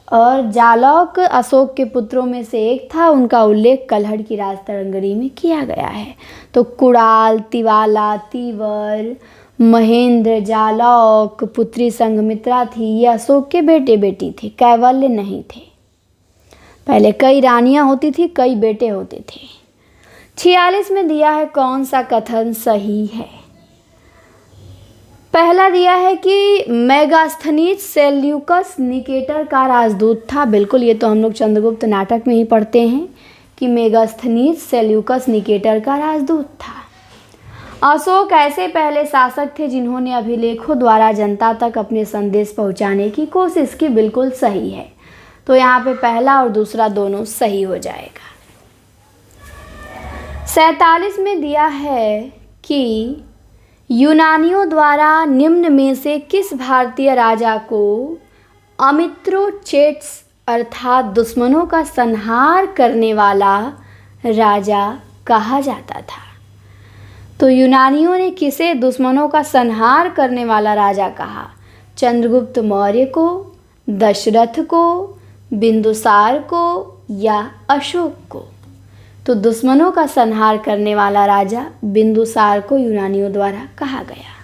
और जालौक अशोक के पुत्रों में से एक था, उनका उल्लेख कल्हड़ की राजतरंगरी में किया गया है। तो कुणाल, तिवाला, तीवर, महेंद्र, जालौक, पुत्री संघमित्रा थी, ये अशोक के बेटे बेटी थे, कैवल्य नहीं थे। पहले कई रानियां होती थी, कई बेटे होते थे। 46 में दिया है कौन सा कथन सही है? पहला दिया है कि मेगास्थनीज सेल्यूकस निकेटर का राजदूत था। बिल्कुल, ये तो हम लोग चंद्रगुप्त नाटक में ही पढ़ते हैं कि मेगास्थनीज सेल्यूकस निकेटर का राजदूत था। अशोक ऐसे पहले शासक थे जिन्होंने अभिलेखों द्वारा जनता तक अपने संदेश पहुंचाने की कोशिश की। बिल्कुल सही है, तो यहाँ पे पहला और दूसरा दोनों सही हो जाएगा। 47 में दिया है कि यूनानियों द्वारा निम्न में से किस भारतीय राजा को अमित्रोचेट्स अर्थात दुश्मनों का संहार करने वाला राजा कहा जाता था। तो यूनानियों ने किसे दुश्मनों का संहार करने वाला राजा कहा? चंद्रगुप्त मौर्य को, दशरथ को, बिंदुसार को या अशोक को? तो दुश्मनों का संहार करने वाला राजा बिंदुसार को यूनानियों द्वारा कहा गया।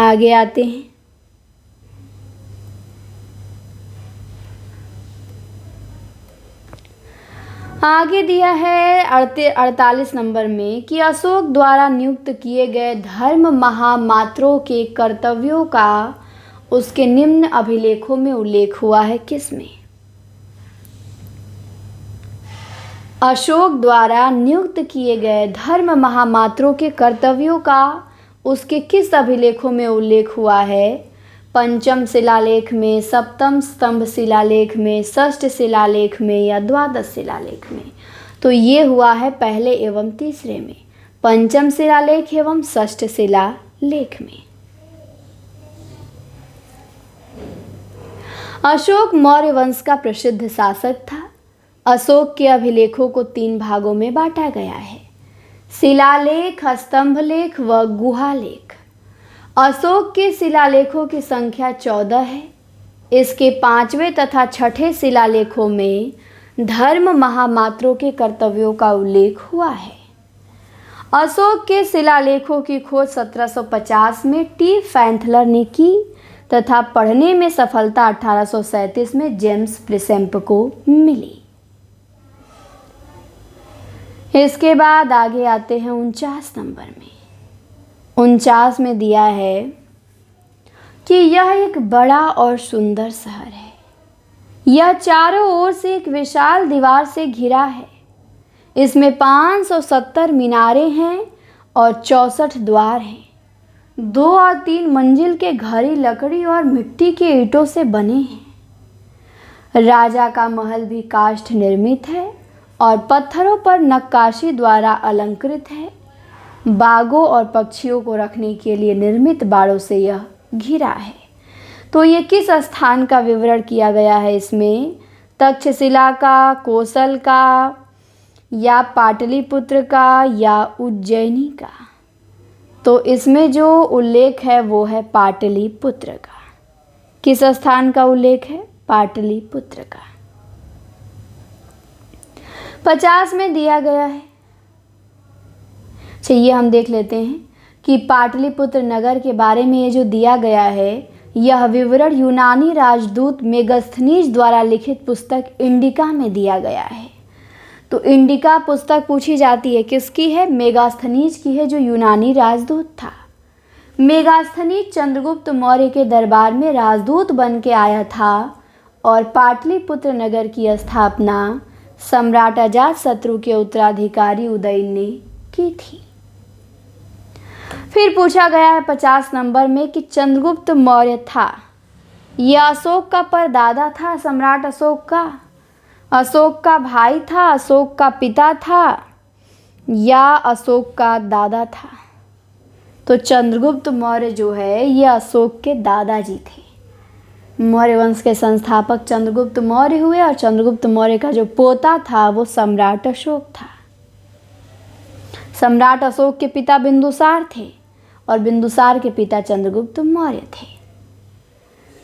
आगे आते हैं। आगे दिया है 48 नंबर में कि अशोक द्वारा नियुक्त किए गए धर्म महामात्रों के कर्तव्यों का उसके निम्न अभिलेखों में उल्लेख हुआ है किसमें? अशोक द्वारा नियुक्त किए गए धर्म महामात्रों के कर्तव्यों का उसके किस अभिलेखों में उल्लेख हुआ है? पंचम शिलालेख में, सप्तम स्तंभ शिलालेख में, षष्ठ शिलालेख में या द्वादश शिलालेख में? तो ये हुआ है पहले एवं तीसरे में, पंचम शिलालेख एवं षष्ठ शिलालेख में। अशोक मौर्य वंश का प्रसिद्ध शासक था। अशोक के अभिलेखों को 3 भागों में बांटा गया है, शिलालेख, स्तंभलेख व गुहालेख। अशोक के शिलालेखों की संख्या 14 है। इसके 5वें तथा 6ठे शिलालेखों में धर्म महामात्रों के कर्तव्यों का उल्लेख हुआ है। अशोक के शिलालेखों की खोज 1750 में टी फैंथलर ने की तथा पढ़ने में सफलता 1837 में जेम्स प्रिसेम्प को मिली। इसके बाद आगे आते हैं 49 नंबर में। 49 में दिया है कि यह एक बड़ा और सुंदर शहर है। यह चारों ओर से एक विशाल दीवार से घिरा है। इसमें 570 मीनारें हैं और 64 द्वार हैं। 2 और 3 मंजिल के घर लकड़ी और मिट्टी के ईंटों से बने हैं। राजा का महल भी काष्ठ निर्मित है और पत्थरों पर नक्काशी द्वारा अलंकृत है। बागों और पक्षियों को रखने के लिए निर्मित बाड़ों से यह घिरा है। तो ये किस स्थान का विवरण किया गया है इसमें? तक्षशिला का, कोसल का या पाटलिपुत्र का या उज्जैनी का? तो इसमें जो उल्लेख है वो है पाटलिपुत्र का। किस स्थान का उल्लेख है? पाटलिपुत्र का। 50 में दिया गया है, चलिए हम देख लेते हैं कि पाटलिपुत्र नगर के बारे में ये जो दिया गया है यह विवरण यूनानी राजदूत मेगास्थनीज द्वारा लिखित पुस्तक इंडिका में दिया गया है। तो इंडिका पुस्तक पूछी जाती है किसकी है? मेगास्थनीज की है, जो यूनानी राजदूत था। मेगास्थनीज चंद्रगुप्त मौर्य के दरबार में राजदूत बन के आया था और पाटलिपुत्र नगर की स्थापना सम्राट अजातशत्रु के उत्तराधिकारी उदयन ने की थी। फिर पूछा गया है 50 नंबर में कि चंद्रगुप्त मौर्य था, यह अशोक का परदादा था, सम्राट अशोक का भाई था, अशोक का पिता था या अशोक का दादा था? तो चंद्रगुप्त मौर्य जो है ये अशोक के दादाजी थे। मौर्य वंश के संस्थापक चंद्रगुप्त मौर्य हुए और चंद्रगुप्त मौर्य का जो पोता था वो सम्राट अशोक था। सम्राट अशोक के पिता बिंदुसार थे और बिंदुसार के पिता चंद्रगुप्त मौर्य थे।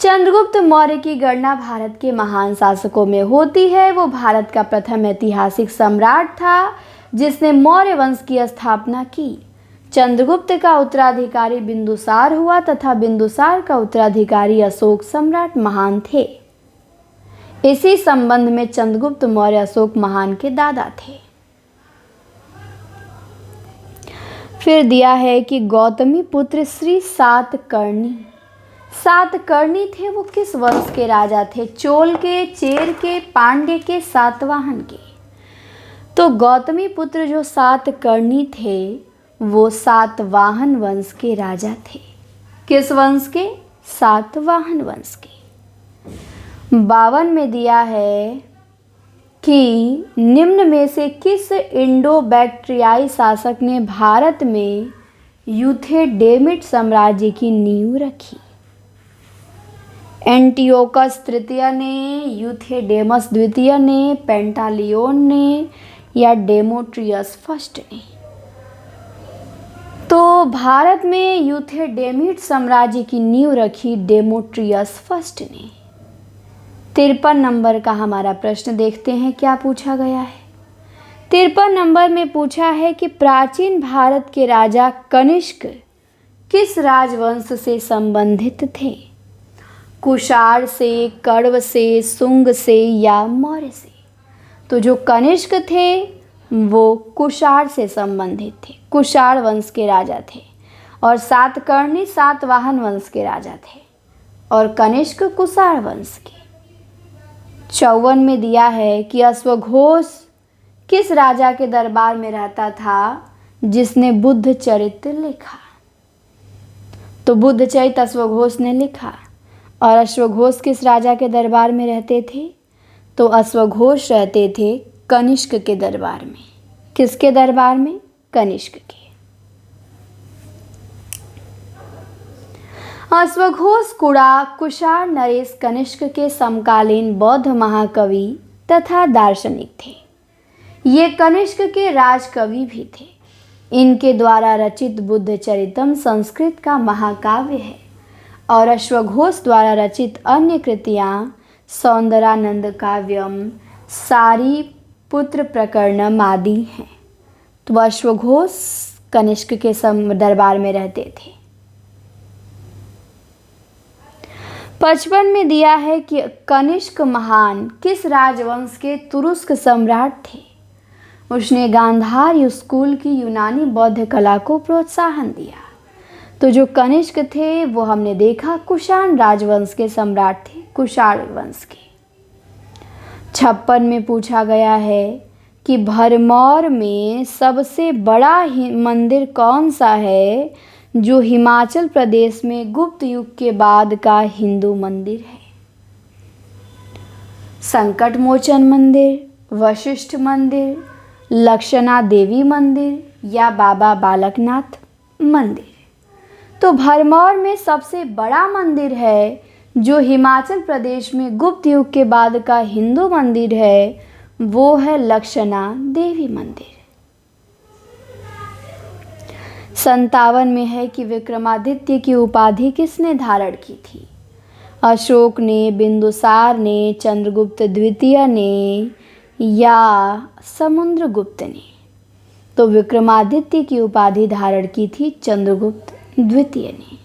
चंद्रगुप्त मौर्य की गणना भारत के महान शासकों में होती है। वो भारत का प्रथम ऐतिहासिक सम्राट था जिसने मौर्य वंश की स्थापना की। चंद्रगुप्त का उत्तराधिकारी बिंदुसार हुआ तथा बिंदुसार का उत्तराधिकारी अशोक सम्राट महान थे। इसी संबंध में चंद्रगुप्त मौर्य अशोक महान के दादा थे। फिर दिया है कि गौतमी पुत्र श्री सातकर्णी, सातकर्णी थे वो किस वंश के राजा थे? चोल के, चेर के, पांड्य के, सातवाहन के। तो गौतमी पुत्र जो सातकर्णी थे वो सातवाहन वंश के राजा थे। किस वंश के? सातवाहन वंश के। 52 में दिया है कि निम्न में से किस इंडो बैक्ट्रियाई शासक ने भारत में यूथेडेमिड साम्राज्य की नींव रखी? एंटियोकस तृतीय ने, यूथेडेमस द्वितीय ने, पेंटालियोन ने या डेमोट्रियस फर्स्ट ने? तो भारत में यूथेडेमिड साम्राज्य की नींव रखी डेमोट्रियस फर्स्ट ने। 53 नंबर का हमारा प्रश्न देखते हैं क्या पूछा गया है। 53 नंबर में पूछा है कि प्राचीन भारत के राजा कनिष्क किस राजवंश से संबंधित थे? कुषाण से, कण्व से, शुंग से या मौर्य से? तो जो कनिष्क थे वो कुषाण से संबंधित थे, कुषाण वंश के राजा थे। और सातकर्णी सातवाहन वंश के राजा थे और कनिष्क कुषाण वंश के। 54 में दिया है कि अश्वघोष किस राजा के दरबार में रहता था जिसने बुद्ध चरित्र लिखा? तो बुद्ध चरित्र अश्वघोष ने लिखा। और अश्वघोष किस राजा के दरबार में रहते थे? तो अश्वघोष रहते थे कनिष्क के दरबार में। किसके दरबार में? कनिष्क के। अश्वघोष कुषाण नरेश कनिष्क के समकालीन बौद्ध महाकवि तथा दार्शनिक थे। ये कनिष्क के राजकवि भी थे। इनके द्वारा रचित बुद्ध चरितम संस्कृत का महाकाव्य है और अश्वघोष द्वारा रचित अन्य कृतियाँ सौंदरानंद काव्यम, सारी पुत्र प्रकरणम आदि हैं। तो अश्वघोष कनिष्क के दरबार में रहते थे। 55 में दिया है कि कनिष्क महान किस राजवंश के तुरुस्क सम्राट थे? उसने गांधार स्कूल की यूनानी बौद्ध कला को प्रोत्साहन दिया। तो जो कनिष्क थे वो हमने देखा कुषाण राजवंश के सम्राट थे, कुषाण वंश के। 56 में पूछा गया है कि भरमौर में सबसे बड़ा मंदिर कौन सा है जो हिमाचल प्रदेश में गुप्त युग के बाद का हिंदू मंदिर है? संकट मोचन मंदिर, वशिष्ठ मंदिर, लक्षणा देवी मंदिर या बाबा बालकनाथ मंदिर? तो भरमौर में सबसे बड़ा मंदिर है जो हिमाचल प्रदेश में गुप्त युग के बाद का हिंदू मंदिर है वो है लक्षणा देवी मंदिर। 57 में है कि विक्रमादित्य की उपाधि किसने धारण की थी? अशोक ने, बिंदुसार ने, चंद्रगुप्त द्वितीय ने या समुद्रगुप्त ने? तो विक्रमादित्य की उपाधि धारण की थी चंद्रगुप्त द्वितीय ने।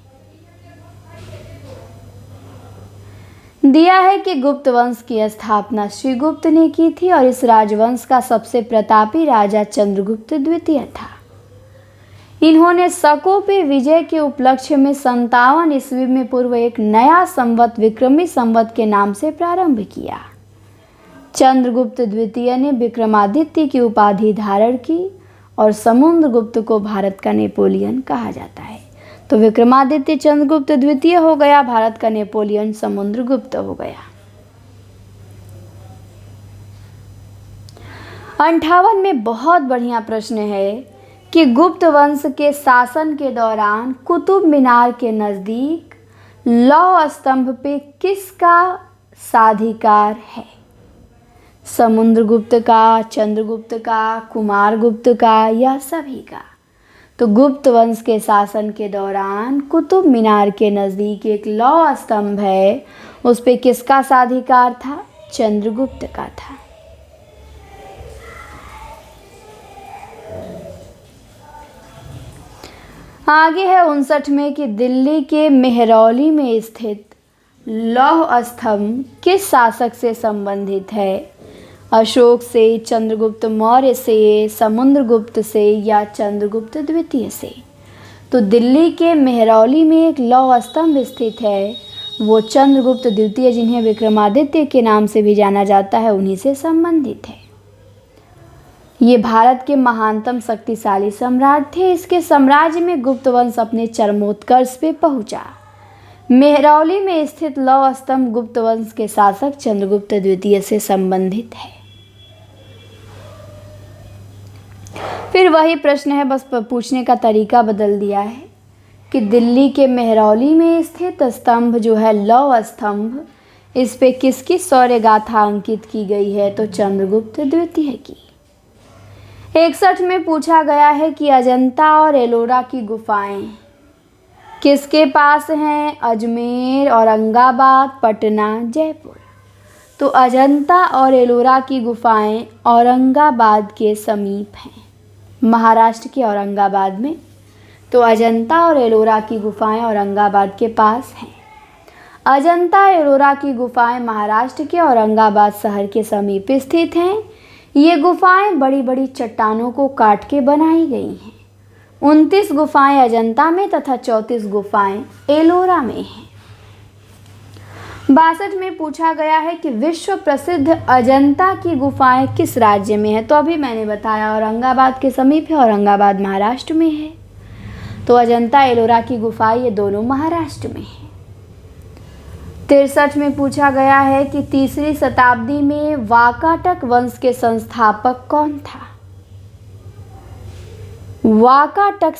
दिया है कि गुप्त वंश की स्थापना श्रीगुप्त ने की थी और इस राजवंश का सबसे प्रतापी राजा चंद्रगुप्त द्वितीय था। इन्होंने शकों पे विजय के उपलक्ष्य में 57 ईस्वी में पूर्व एक नया संवत विक्रमी संवत के नाम से प्रारंभ किया। चंद्रगुप्त द्वितीय ने विक्रमादित्य की उपाधि धारण की और समुद्रगुप्त को भारत का नेपोलियन कहा जाता है। तो विक्रमादित्य चंद्रगुप्त द्वितीय हो गया, भारत का नेपोलियन समुद्रगुप्त हो गया। 58 में बहुत बढ़िया प्रश्न है कि गुप्त वंश के शासन के दौरान कुतुब मीनार के नज़दीक लौह स्तंभ पे किसका साधिकार है? समुद्रगुप्त का, चंद्रगुप्त का, कुमारगुप्त का या सभी का? तो गुप्त वंश के शासन के दौरान कुतुब मीनार के नज़दीक एक लौह स्तंभ है, उस पे किसका साधिकार था? चंद्रगुप्त का था। आगे है 59 में कि दिल्ली के मेहरौली में स्थित लौह स्तंभ किस शासक से संबंधित है? अशोक से, चंद्रगुप्त मौर्य से, समुद्रगुप्त से या चंद्रगुप्त द्वितीय से? तो दिल्ली के मेहरौली में एक लौह स्तंभ स्थित है, वो चंद्रगुप्त द्वितीय, जिन्हें विक्रमादित्य के नाम से भी जाना जाता है, उन्हीं से संबंधित है। ये भारत के महानतम शक्तिशाली सम्राट थे। इसके साम्राज्य में गुप्त वंश अपने चरमोत्कर्ष पे पहुंचा। मेहरौली में स्थित लौह स्तंभ गुप्त वंश के शासक चंद्रगुप्त द्वितीय से संबंधित है। फिर वही प्रश्न है, बस पूछने का तरीका बदल दिया है कि दिल्ली के मेहरौली में स्थित स्तंभ जो है लौह स्तंभ, इस पे किसकी शौर्य गाथा अंकित की गई है? तो चंद्रगुप्त द्वितीय की। 61 में पूछा गया है कि अजंता और एलोरा की गुफाएं किसके पास हैं? अजमेर, औरंगाबाद, पटना, जयपुर। तो अजंता और एलोरा की गुफाएं औरंगाबाद के समीप हैं, महाराष्ट्र के औरंगाबाद में। तो अजंता और एलोरा की गुफाएं औरंगाबाद के पास हैं। अजंता एलोरा की गुफाएं महाराष्ट्र के औरंगाबाद शहर के समीप स्थित हैं। ये गुफाएं बड़ी बड़ी चट्टानों को काट के बनाई गई हैं। 29 गुफाएं अजंता में तथा 34 गुफाएं एलोरा में हैं। 62 में पूछा गया है कि विश्व प्रसिद्ध अजंता की गुफाएं किस राज्य में है? तो अभी मैंने बताया औरंगाबाद के समीप है, औरंगाबाद महाराष्ट्र में है। तो अजंता एलोरा की गुफाएं ये दोनों महाराष्ट्र में है। 63 में पूछा गया है कि 3री शताब्दी में वाकाटक वंश के संस्थापक कौन था? वाकाटक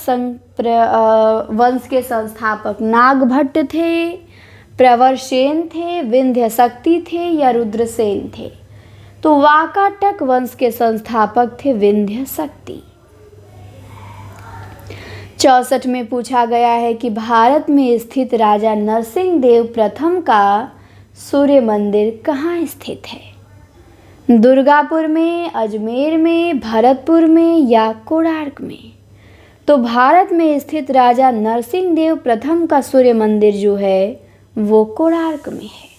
वंश के संस्थापक नागभट्ट थे, प्रवरसेन थे, विंध्यशक्ति थे या रुद्रसेन थे? तो वाकाटक वंश के संस्थापक थे विंध्यशक्ति। 64 में पूछा गया है कि भारत में स्थित राजा नरसिंह देव प्रथम का सूर्य मंदिर कहाँ स्थित है? दुर्गापुर में, अजमेर में, भरतपुर में या कोणार्क में? तो भारत में स्थित राजा नरसिंह देव प्रथम का सूर्य मंदिर जो है वो कोणार्क में है।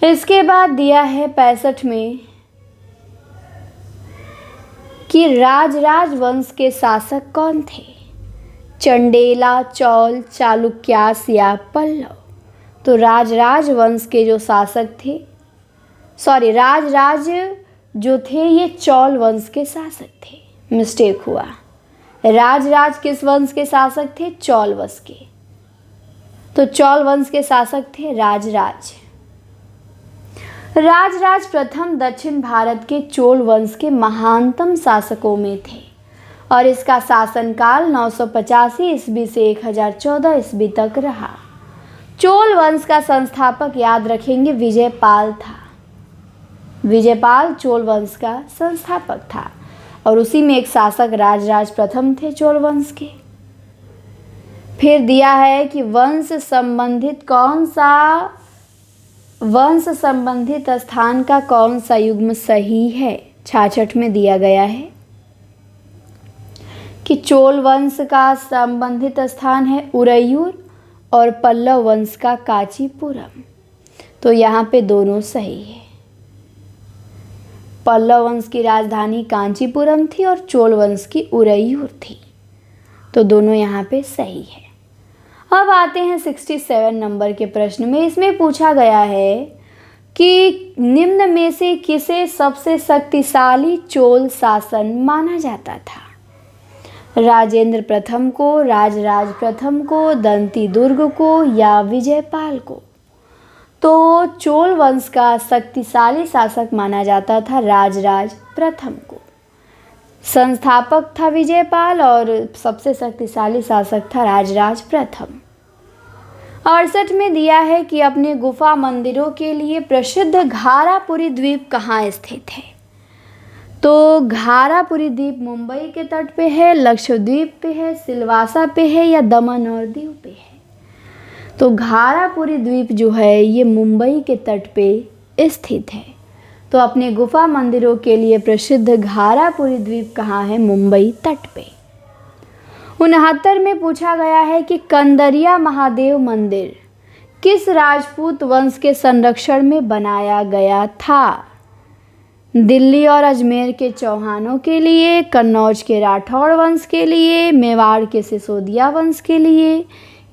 इसके बाद दिया है 65 में कि राजराज वंश के शासक कौन थे? चंडेला, चौल, चालुक्यास या पल्लव? तो राजराज वंश के जो शासक थे, राजराज जो थे ये चौल वंश के शासक थे, मिस्टेक हुआ। राजराज किस वंश के शासक थे? चौल वंश के। तो चौल वंश के शासक थे राजराज। राजराज प्रथम दक्षिण भारत के चोल वंश के महानतम शासकों में थे और इसका शासनकाल 985 ईस्वी से 1014 ईस्वी तक रहा। चोल वंश का संस्थापक याद रखेंगे विजयपाल था। विजयपाल चोल वंश का संस्थापक था और उसी में एक शासक राजराज प्रथम थे चोल वंश के। फिर दिया है कि वंश संबंधित स्थान का कौन सा युग्म सही है? 66 में दिया गया है कि चोल वंश का संबंधित स्थान है उरैयूर और पल्लव वंश का कांचीपुरम। तो यहाँ पे दोनों सही है। पल्लव वंश की राजधानी कांचीपुरम थी और चोल वंश की उरैयूर थी। तो दोनों यहाँ पे सही है। अब आते हैं 67 नंबर के प्रश्न में। इसमें पूछा गया है कि निम्न में से किसे सबसे शक्तिशाली चोल शासन माना जाता था? राजेंद्र प्रथम को, राजराज प्रथम को, दंती दुर्ग को या विजयपाल को? तो चोल वंश का शक्तिशाली शासक माना जाता था राजराज प्रथम को। संस्थापक था विजयपाल और सबसे शक्तिशाली शासक था राजराज प्रथम। 68 में दिया है कि अपने गुफा मंदिरों के लिए प्रसिद्ध घारापुरी द्वीप कहाँ स्थित है? तो घारापुरी द्वीप मुंबई के तट पे है, लक्षद्वीप पे है, सिलवासा पे है या दमन और दीव पे है? तो घारापुरी द्वीप जो है ये मुंबई के तट पे स्थित है। तो अपने गुफा मंदिरों के लिए प्रसिद्ध घारापुरी द्वीप कहाँ है? मुंबई तट पे। 69 में पूछा गया है कि कंदरिया महादेव मंदिर किस राजपूत वंश के संरक्षण में बनाया गया था? दिल्ली और अजमेर के चौहानों के लिए, कन्नौज के राठौड़ वंश के लिए, मेवाड़ के सिसोदिया वंश के लिए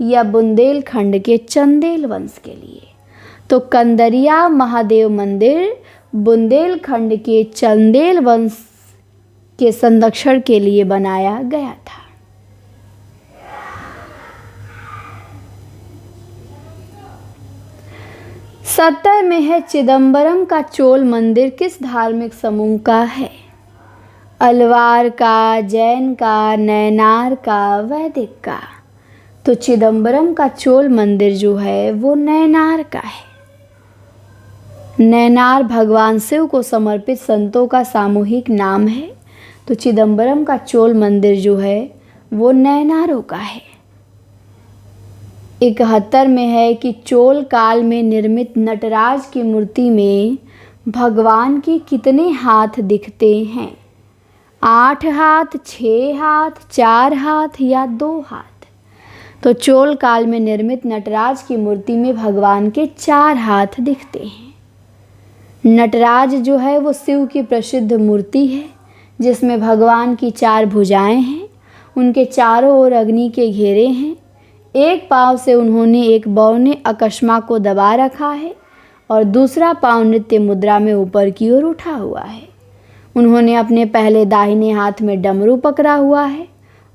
या बुंदेलखंड के चंदेल वंश के लिए? तो कंदरिया महादेव मंदिर बुंदेलखंड के चंदेल वंश के संरक्षण के लिए बनाया गया था। सत्तर में है चिदम्बरम का चोल मंदिर किस धार्मिक समूह का है? अलवार का, जैन का, नयनार का, वैदिक का? तो चिदम्बरम का चोल मंदिर जो है वो नयनार का है। नयनार भगवान शिव को समर्पित संतों का सामूहिक नाम है। तो चिदम्बरम का चोल मंदिर जो है वो नयनारों का है। 71 में है कि चोल काल में निर्मित नटराज की मूर्ति में भगवान के कितने हाथ दिखते हैं? 8 हाथ, 6 हाथ, 4 हाथ या 2 हाथ? तो चोल काल में निर्मित नटराज की मूर्ति में भगवान के 4 हाथ दिखते हैं। नटराज जो है वो शिव की प्रसिद्ध मूर्ति है जिसमें भगवान की 4 भुजाएं हैं। उनके चारों ओर अग्नि के घेरे हैं। एक पाँव से उन्होंने एक बौने अकस्मा को दबा रखा है और दूसरा पाँव नृत्य मुद्रा में ऊपर की ओर उठा हुआ है। उन्होंने अपने पहले दाहिने हाथ में डमरू पकड़ा हुआ है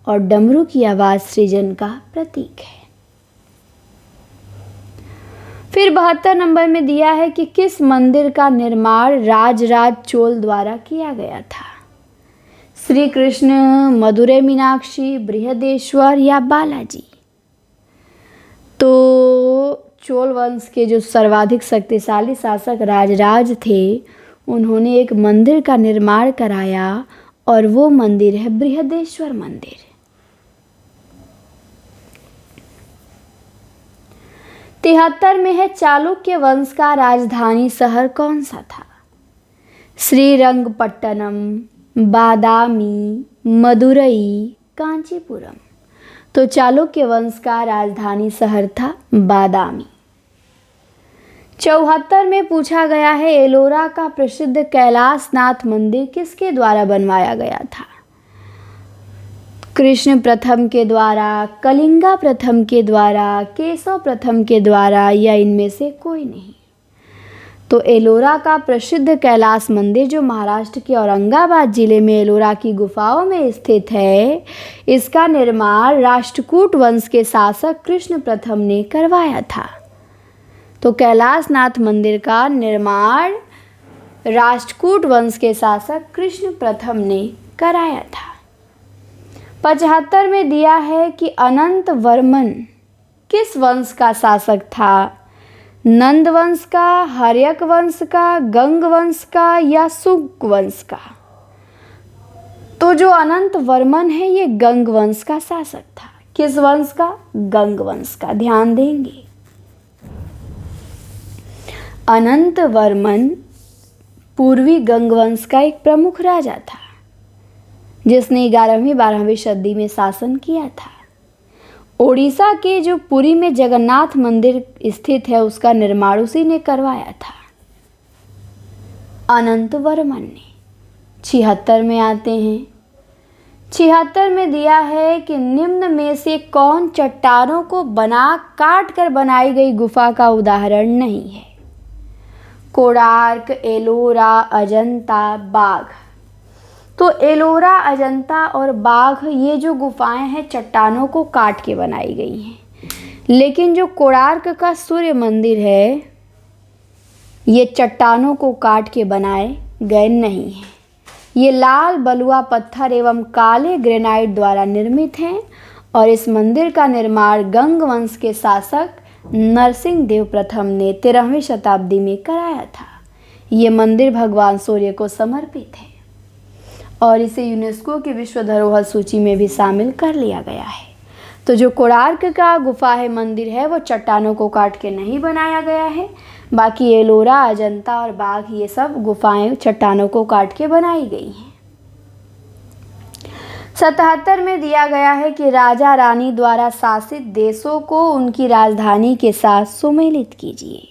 और डमरू की आवाज़ सृजन का प्रतीक है। फिर 72 नंबर में दिया है कि किस मंदिर का निर्माण राजराज चोल द्वारा किया गया था? श्री कृष्ण, मदुरै मीनाक्षी, बृहदेश्वर या बालाजी? तो चोल वंश के जो सर्वाधिक शक्तिशाली शासक राजराज थे उन्होंने एक मंदिर का निर्माण कराया और वो मंदिर है बृहदेश्वर मंदिर। तिहत्तर में है चालुक्य वंश का राजधानी शहर कौन सा था? श्रीरंगपट्टनम, बादामी, मदुरई, कांचीपुरम? तो चालुक्य वंश का राजधानी शहर था बादामी। 74 में पूछा गया है एलोरा का प्रसिद्ध कैलाशनाथ मंदिर किसके द्वारा बनवाया गया था? कृष्ण प्रथम के द्वारा, कलिंगा प्रथम के द्वारा, केशव प्रथम के द्वारा या इनमें से कोई नहीं? तो एलोरा का प्रसिद्ध कैलाश मंदिर जो महाराष्ट्र के औरंगाबाद जिले में एलोरा की गुफाओं में स्थित है, इसका निर्माण राष्ट्रकूट वंश के शासक कृष्ण प्रथम ने करवाया था। तो कैलाशनाथ मंदिर का निर्माण राष्ट्रकूट वंश के शासक कृष्ण प्रथम ने कराया था। 75 में दिया है कि अनंत वर्मन किस वंश का शासक था? नंद वंश का, हर्यक वंश का, गंग वंश का या सुक वंश का? तो जो अनंत वर्मन है ये गंग वंश का शासक था। किस वंश का? गंग वंश का। ध्यान देंगे, अनंत वर्मन पूर्वी गंग वंश का एक प्रमुख राजा था जिसने 11वीं 12वीं सदी में शासन किया था। ओडिशा के जो पुरी में जगन्नाथ मंदिर स्थित है उसका निर्माण उसी ने करवाया था, अनंत वर्मन ने। 76 में आते हैं। 76 में दिया है कि निम्न में से कौन चट्टानों को काट कर बनाई गई गुफा का उदाहरण नहीं है? कोणार्क, एलोरा, अजंता, बाघ? तो एलोरा, अजंता और बाघ ये जो गुफाएं हैं चट्टानों को काट के बनाई गई हैं, लेकिन जो कोणार्क का सूर्य मंदिर है ये चट्टानों को काट के बनाए गए नहीं हैं। ये लाल बलुआ पत्थर एवं काले ग्रेनाइट द्वारा निर्मित हैं और इस मंदिर का निर्माण गंग वंश के शासक नरसिंह देव प्रथम ने 13वीं शताब्दी में कराया था। ये मंदिर भगवान सूर्य को समर्पित है और इसे यूनेस्को की विश्व धरोहर सूची में भी शामिल कर लिया गया है। तो जो कोणार्क का गुफा है मंदिर है वो चट्टानों को काट के नहीं बनाया गया है, बाकी एलोरा, अजंता और बाघ ये सब गुफाएं चट्टानों को काट के बनाई गई हैं। 77 में दिया गया है कि राजा रानी द्वारा शासित देशों को उनकी राजधानी के साथ सुमेलित कीजिए।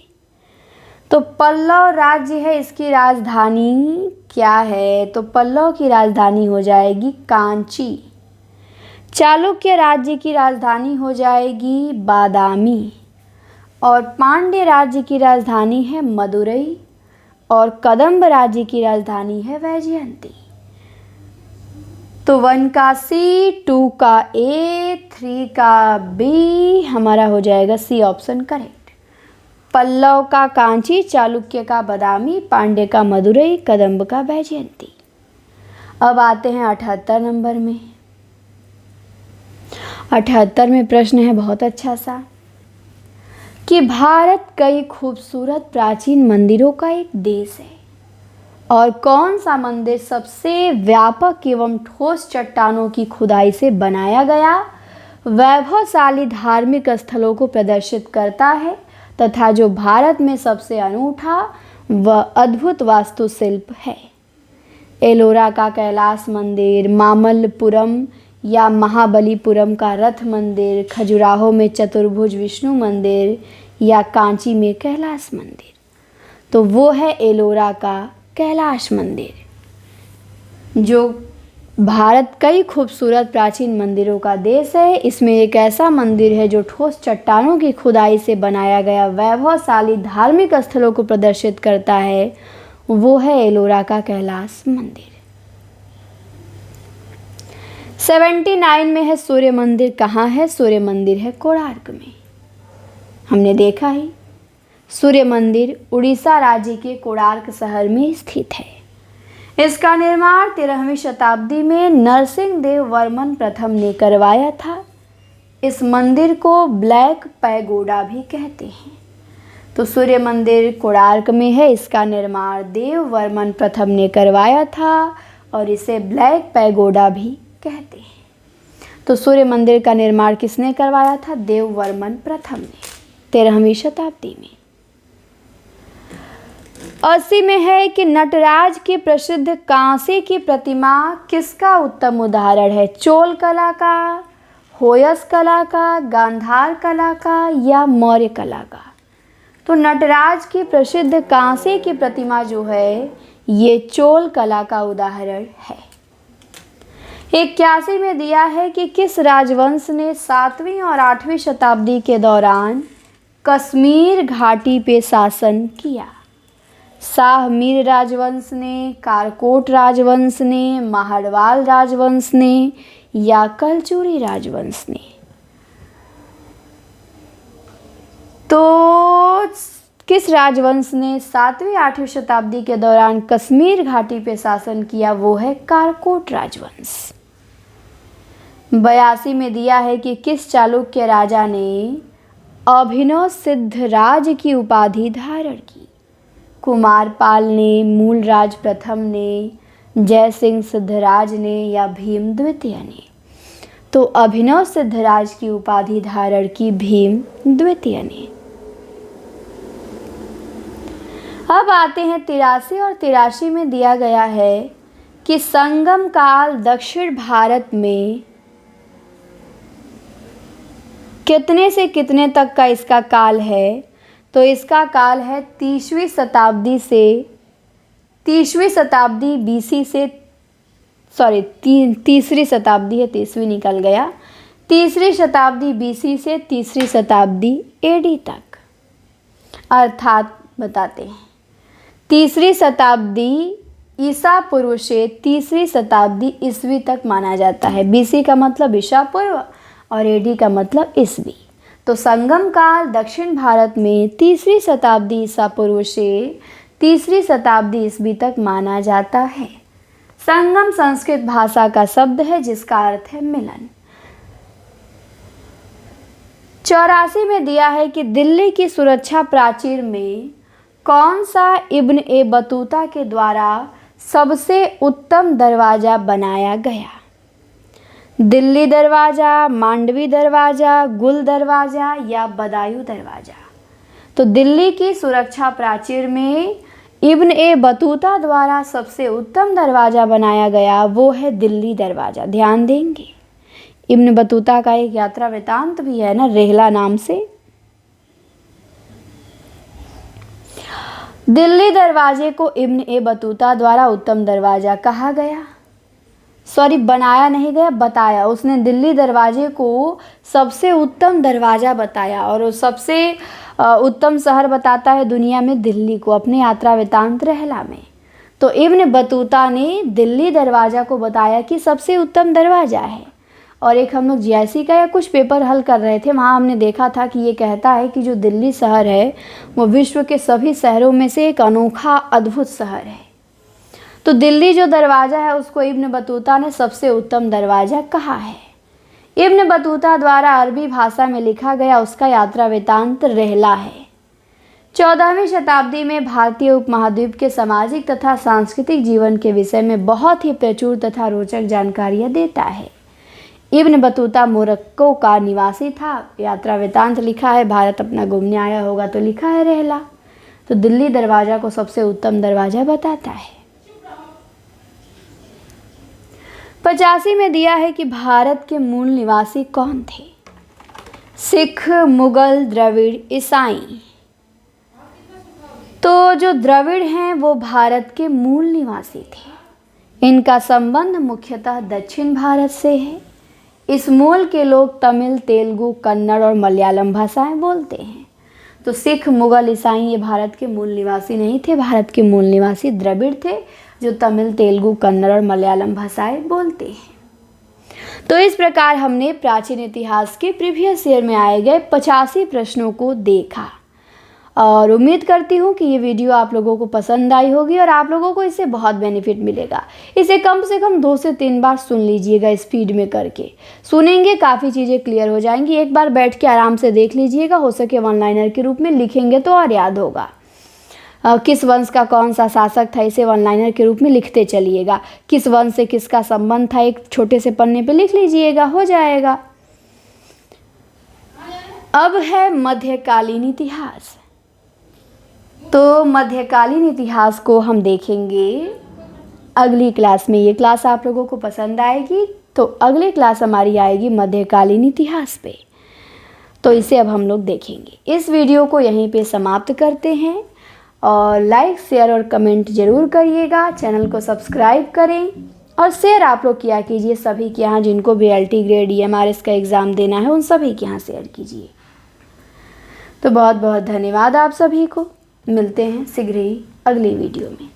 तो पल्लव राज्य है, इसकी राजधानी क्या है? तो पल्लव की राजधानी हो जाएगी कांची। चालुक्य राज्य की राजधानी हो जाएगी बादामी। और पांड्य राज्य की राजधानी है मदुरई। और कदंब राज्य की राजधानी है वैजयंती। तो 1 का सी, 2 का ए, 3 का बी, हमारा हो जाएगा सी ऑप्शन करेक्ट। पल्लव का कांची, चालुक्य का बादामी, पांड्य का मदुरई, कदंब का वैजयंती। अब आते हैं 78 नंबर में। 78 में प्रश्न है बहुत अच्छा सा कि भारत कई खूबसूरत प्राचीन मंदिरों का एक देश है और कौन सा मंदिर सबसे व्यापक एवं ठोस चट्टानों की खुदाई से बनाया गया वैभवशाली धार्मिक स्थलों को प्रदर्शित करता है तथा जो भारत में सबसे अनूठा व अद्भुत वास्तुशिल्प है? एलोरा का कैलाश मंदिर, मामल्लपुरम या महाबलीपुरम का रथ मंदिर, खजुराहो में चतुर्भुज विष्णु मंदिर या कांची में कैलाश मंदिर? तो वो है एलोरा का कैलाश मंदिर, जो भारत कई खूबसूरत प्राचीन मंदिरों का देश है। इसमें एक ऐसा मंदिर है जो ठोस चट्टानों की खुदाई से बनाया गया वैभवशाली धार्मिक स्थलों को प्रदर्शित करता है, वो है एलोरा का कैलाश मंदिर। 79 में है सूर्य मंदिर कहाँ है? सूर्य मंदिर है कोणार्क में। हमने देखा ही, सूर्य मंदिर उड़ीसा राज्य के कोणार्क शहर में स्थित है। इसका निर्माण 13वीं शताब्दी में नरसिंह देव वर्मन प्रथम ने करवाया था। इस मंदिर को ब्लैक पैगोडा भी कहते हैं। तो सूर्य मंदिर कोणार्क में है, इसका निर्माण देव वर्मन प्रथम ने करवाया था और इसे ब्लैक पैगोडा भी कहते हैं। तो सूर्य मंदिर का निर्माण किसने करवाया था? देव वर्मन प्रथम ने 13वीं शताब्दी में। 80 में है कि नटराज की प्रसिद्ध कांसे की प्रतिमा किसका उत्तम उदाहरण है? चोल कला का, होयस कला का, गांधार कला का या मौर्य कला का? तो नटराज की प्रसिद्ध कांसे की प्रतिमा जो है ये चोल कला का उदाहरण है। 81 में दिया है कि किस राजवंश ने 7वीं और 8वीं शताब्दी के दौरान कश्मीर घाटी पे शासन किया? शाह मीर राजवंश ने, कारकोट राजवंश ने, माहड़वाल राजवंश ने या कलचुरी राजवंश ने? तो किस राजवंश ने 7वीं 8वीं शताब्दी के दौरान कश्मीर घाटी पे शासन किया? वो है कारकोट राजवंश। 82 में दिया है कि किस चालुक्य राजा ने अभिनव सिद्धराज की उपाधि धारण की? कुमारपाल ने, मूलराज प्रथम ने, जय सिंह सिद्धराज ने या भीम द्वितीय ने? तो अभिनव सिद्धराज की उपाधि धारण की भीम द्वितीय ने। अब आते हैं 83 और 83 में दिया गया है कि संगम काल दक्षिण भारत में कितने से कितने तक का इसका काल है? तो इसका काल है 30वीं शताब्दी से 30वीं शताब्दी BC से तीसरी शताब्दी है, 30वीं निकल गया, तीसरी शताब्दी BC से तीसरी शताब्दी AD तक। अर्थात बताते हैं तीसरी शताब्दी ईसा पूर्व से तीसरी शताब्दी ईस्वी तक माना जाता है। BC का मतलब ईसा पूर्व और AD का मतलब ईस्वी। तो संगम काल दक्षिण भारत में तीसरी शताब्दी ईसा पूर्व से तीसरी शताब्दी ईस्वी तक माना जाता है। संगम संस्कृत भाषा का शब्द है जिसका अर्थ है मिलन। 84 में दिया है कि दिल्ली की सुरक्षा प्राचीर में कौन सा इब्न ए बतूता के द्वारा सबसे उत्तम दरवाज़ा बनाया गया? दिल्ली दरवाज़ा, मांडवी दरवाज़ा, गुल दरवाज़ा या बदायूं दरवाज़ा? तो दिल्ली की सुरक्षा प्राचीर में इब्न ए बतूता द्वारा सबसे उत्तम दरवाज़ा बनाया गया वो है दिल्ली दरवाज़ा। ध्यान देंगे, इब्न बतूता का एक यात्रा वृतांत भी है ना, रेहला नाम से। दिल्ली दरवाजे को इब्न ए बतूता द्वारा उत्तम दरवाज़ा कहा गया, सॉरी बनाया नहीं गया, बताया। उसने दिल्ली दरवाजे को सबसे उत्तम दरवाज़ा बताया और वो सबसे उत्तम शहर बताता है दुनिया में दिल्ली को, अपने यात्रा वृतांत रेहला में। तो इब्न बतूता ने दिल्ली दरवाज़ा को बताया कि सबसे उत्तम दरवाज़ा है। और एक हम लोग जीआईसी का या कुछ पेपर हल कर रहे थे, वहाँ हमने देखा था कि ये कहता है कि जो दिल्ली शहर है वो विश्व के सभी शहरों में से एक अनोखा अद्भुत शहर है। तो दिल्ली जो दरवाज़ा है उसको इब्न बतूता ने सबसे उत्तम दरवाज़ा कहा है। इब्न बतूता द्वारा अरबी भाषा में लिखा गया उसका यात्रा वृतांत रेहला है। 14वीं शताब्दी में भारतीय उपमहाद्वीप के सामाजिक तथा सांस्कृतिक जीवन के विषय में बहुत ही प्रचुर तथा रोचक जानकारियाँ देता है। इब्न बतूता मोरक्को का निवासी था। यात्रा वृतांत लिखा है, भारत अपना घूमने आया होगा तो लिखा है रेहला। तो दिल्ली दरवाज़ा को सबसे उत्तम दरवाज़ा बताता है। 85 में दिया है कि भारत के मूल निवासी कौन थे? सिख, मुगल, द्रविड़, ईसाई। तो जो द्रविड़ हैं वो भारत के मूल निवासी थे। इनका संबंध मुख्यतः दक्षिण भारत से है। इस मूल के लोग तमिल, तेलुगु, कन्नड़ और मलयालम भाषाएं बोलते हैं। तो सिख, मुगल, ईसाई ये भारत के मूल निवासी नहीं थे। भारत के मूल निवासी द्रविड़ थे जो तमिल, तेलुगु, कन्नड़ और मलयालम भाषाएं बोलते हैं। तो इस प्रकार हमने प्राचीन इतिहास के प्रीवियस ईयर में आए गए 85 प्रश्नों को देखा और उम्मीद करती हूँ कि ये वीडियो आप लोगों को पसंद आई होगी और आप लोगों को इससे बहुत बेनिफिट मिलेगा। इसे कम से कम 2 से 3 बार सुन लीजिएगा, स्पीड में करके सुनेंगे, काफ़ी चीज़ें क्लियर हो जाएंगी। एक बार बैठ के आराम से देख लीजिएगा, हो सके वन लाइनर के रूप में लिखेंगे तो और याद होगा। किस वंश का कौन सा शासक था इसे वन लाइनर के रूप में लिखते चलिएगा। किस वंश से किसका संबंध था एक छोटे से पन्ने पे लिख लीजिएगा, हो जाएगा। अब है मध्यकालीन इतिहास। तो मध्यकालीन इतिहास को हम देखेंगे अगली क्लास में। ये क्लास आप लोगों को पसंद आएगी तो अगली क्लास हमारी आएगी मध्यकालीन इतिहास पे। तो इसे अब हम लोग देखेंगे। इस वीडियो को यहीं पे समाप्त करते हैं और लाइक, शेयर और कमेंट ज़रूर करिएगा। चैनल को सब्सक्राइब करें और शेयर आप लोग किया कीजिए सभी के यहाँ जिनको भी LT ग्रेड EMRS का एग्ज़ाम देना है उन सभी के यहाँ शेयर कीजिए। तो बहुत बहुत धन्यवाद आप सभी को। मिलते हैं शीघ्र ही अगली वीडियो में।